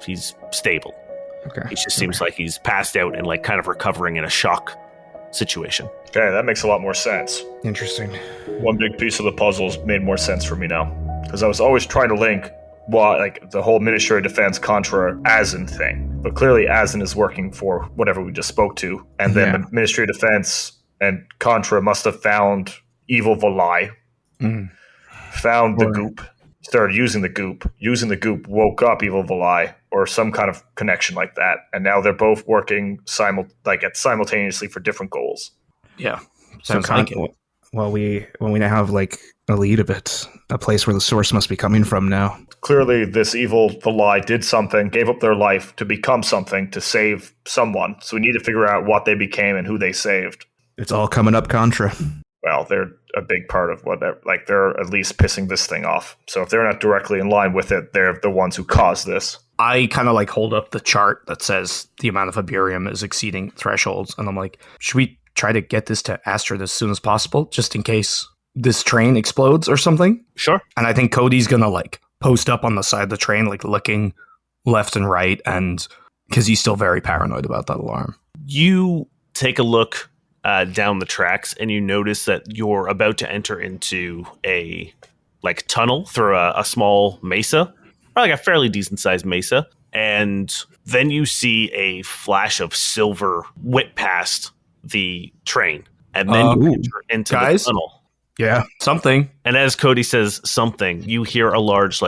stable. Okay. It just seems like he's passed out and like kind of recovering in a shock situation. Okay, that makes a lot more sense. Interesting. One big piece of the puzzle's made more sense for me now. Because I was always trying to link the whole Ministry of Defense contra Asin thing. But clearly Asin is working for whatever we just spoke to. And then the Ministry of Defense and Contra must have found evil Volai. Found the goop. Started using the goop, woke up evil Volai, or some kind of connection like that, and now they're both working simultaneously for different goals. Yeah, So sounds like it. Well, when we now have like a lead of it, a place where the source must be coming from now. Clearly, this evil Volai did something, gave up their life to become something, to save someone. So we need to figure out what they became and who they saved. It's all coming up Contra. Well, they're a big part of what they're at least pissing this thing off. So if they're not directly in line with it, they're the ones who caused this. I kind of like hold up the chart that says the amount of Iberium is exceeding thresholds, and I'm like, should we try to get this to Astrid as soon as possible, just in case this train explodes or something? Sure. And I think Cody's gonna like post up on the side of the train, like looking left and right, and because he's still very paranoid about that alarm. You take a look down the tracks, and you notice that you're about to enter into a tunnel through a small mesa, or like a fairly decent sized mesa, and then you see a flash of silver whip past the train, and then you enter into the tunnel. Yeah, something. And as Cody says something, you hear a large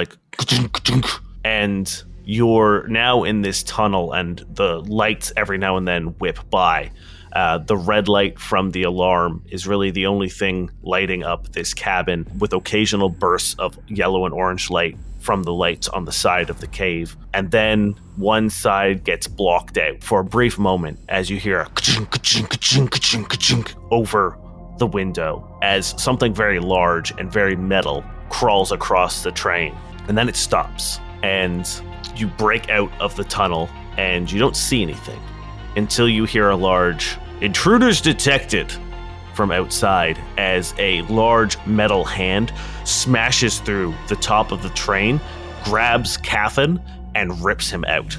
and you're now in this tunnel, and the lights every now and then whip by. The red light from the alarm is really the only thing lighting up this cabin, with occasional bursts of yellow and orange light from the lights on the side of the cave. And then one side gets blocked out for a brief moment as you hear a ka-chink, ka-chink, ka-chink, ka-chink over the window as something very large and very metal crawls across the train. And then it stops, and you break out of the tunnel, and you don't see anything until you hear a large "Intruders detected" from outside as a large metal hand smashes through the top of the train, grabs Cathan, and rips him out.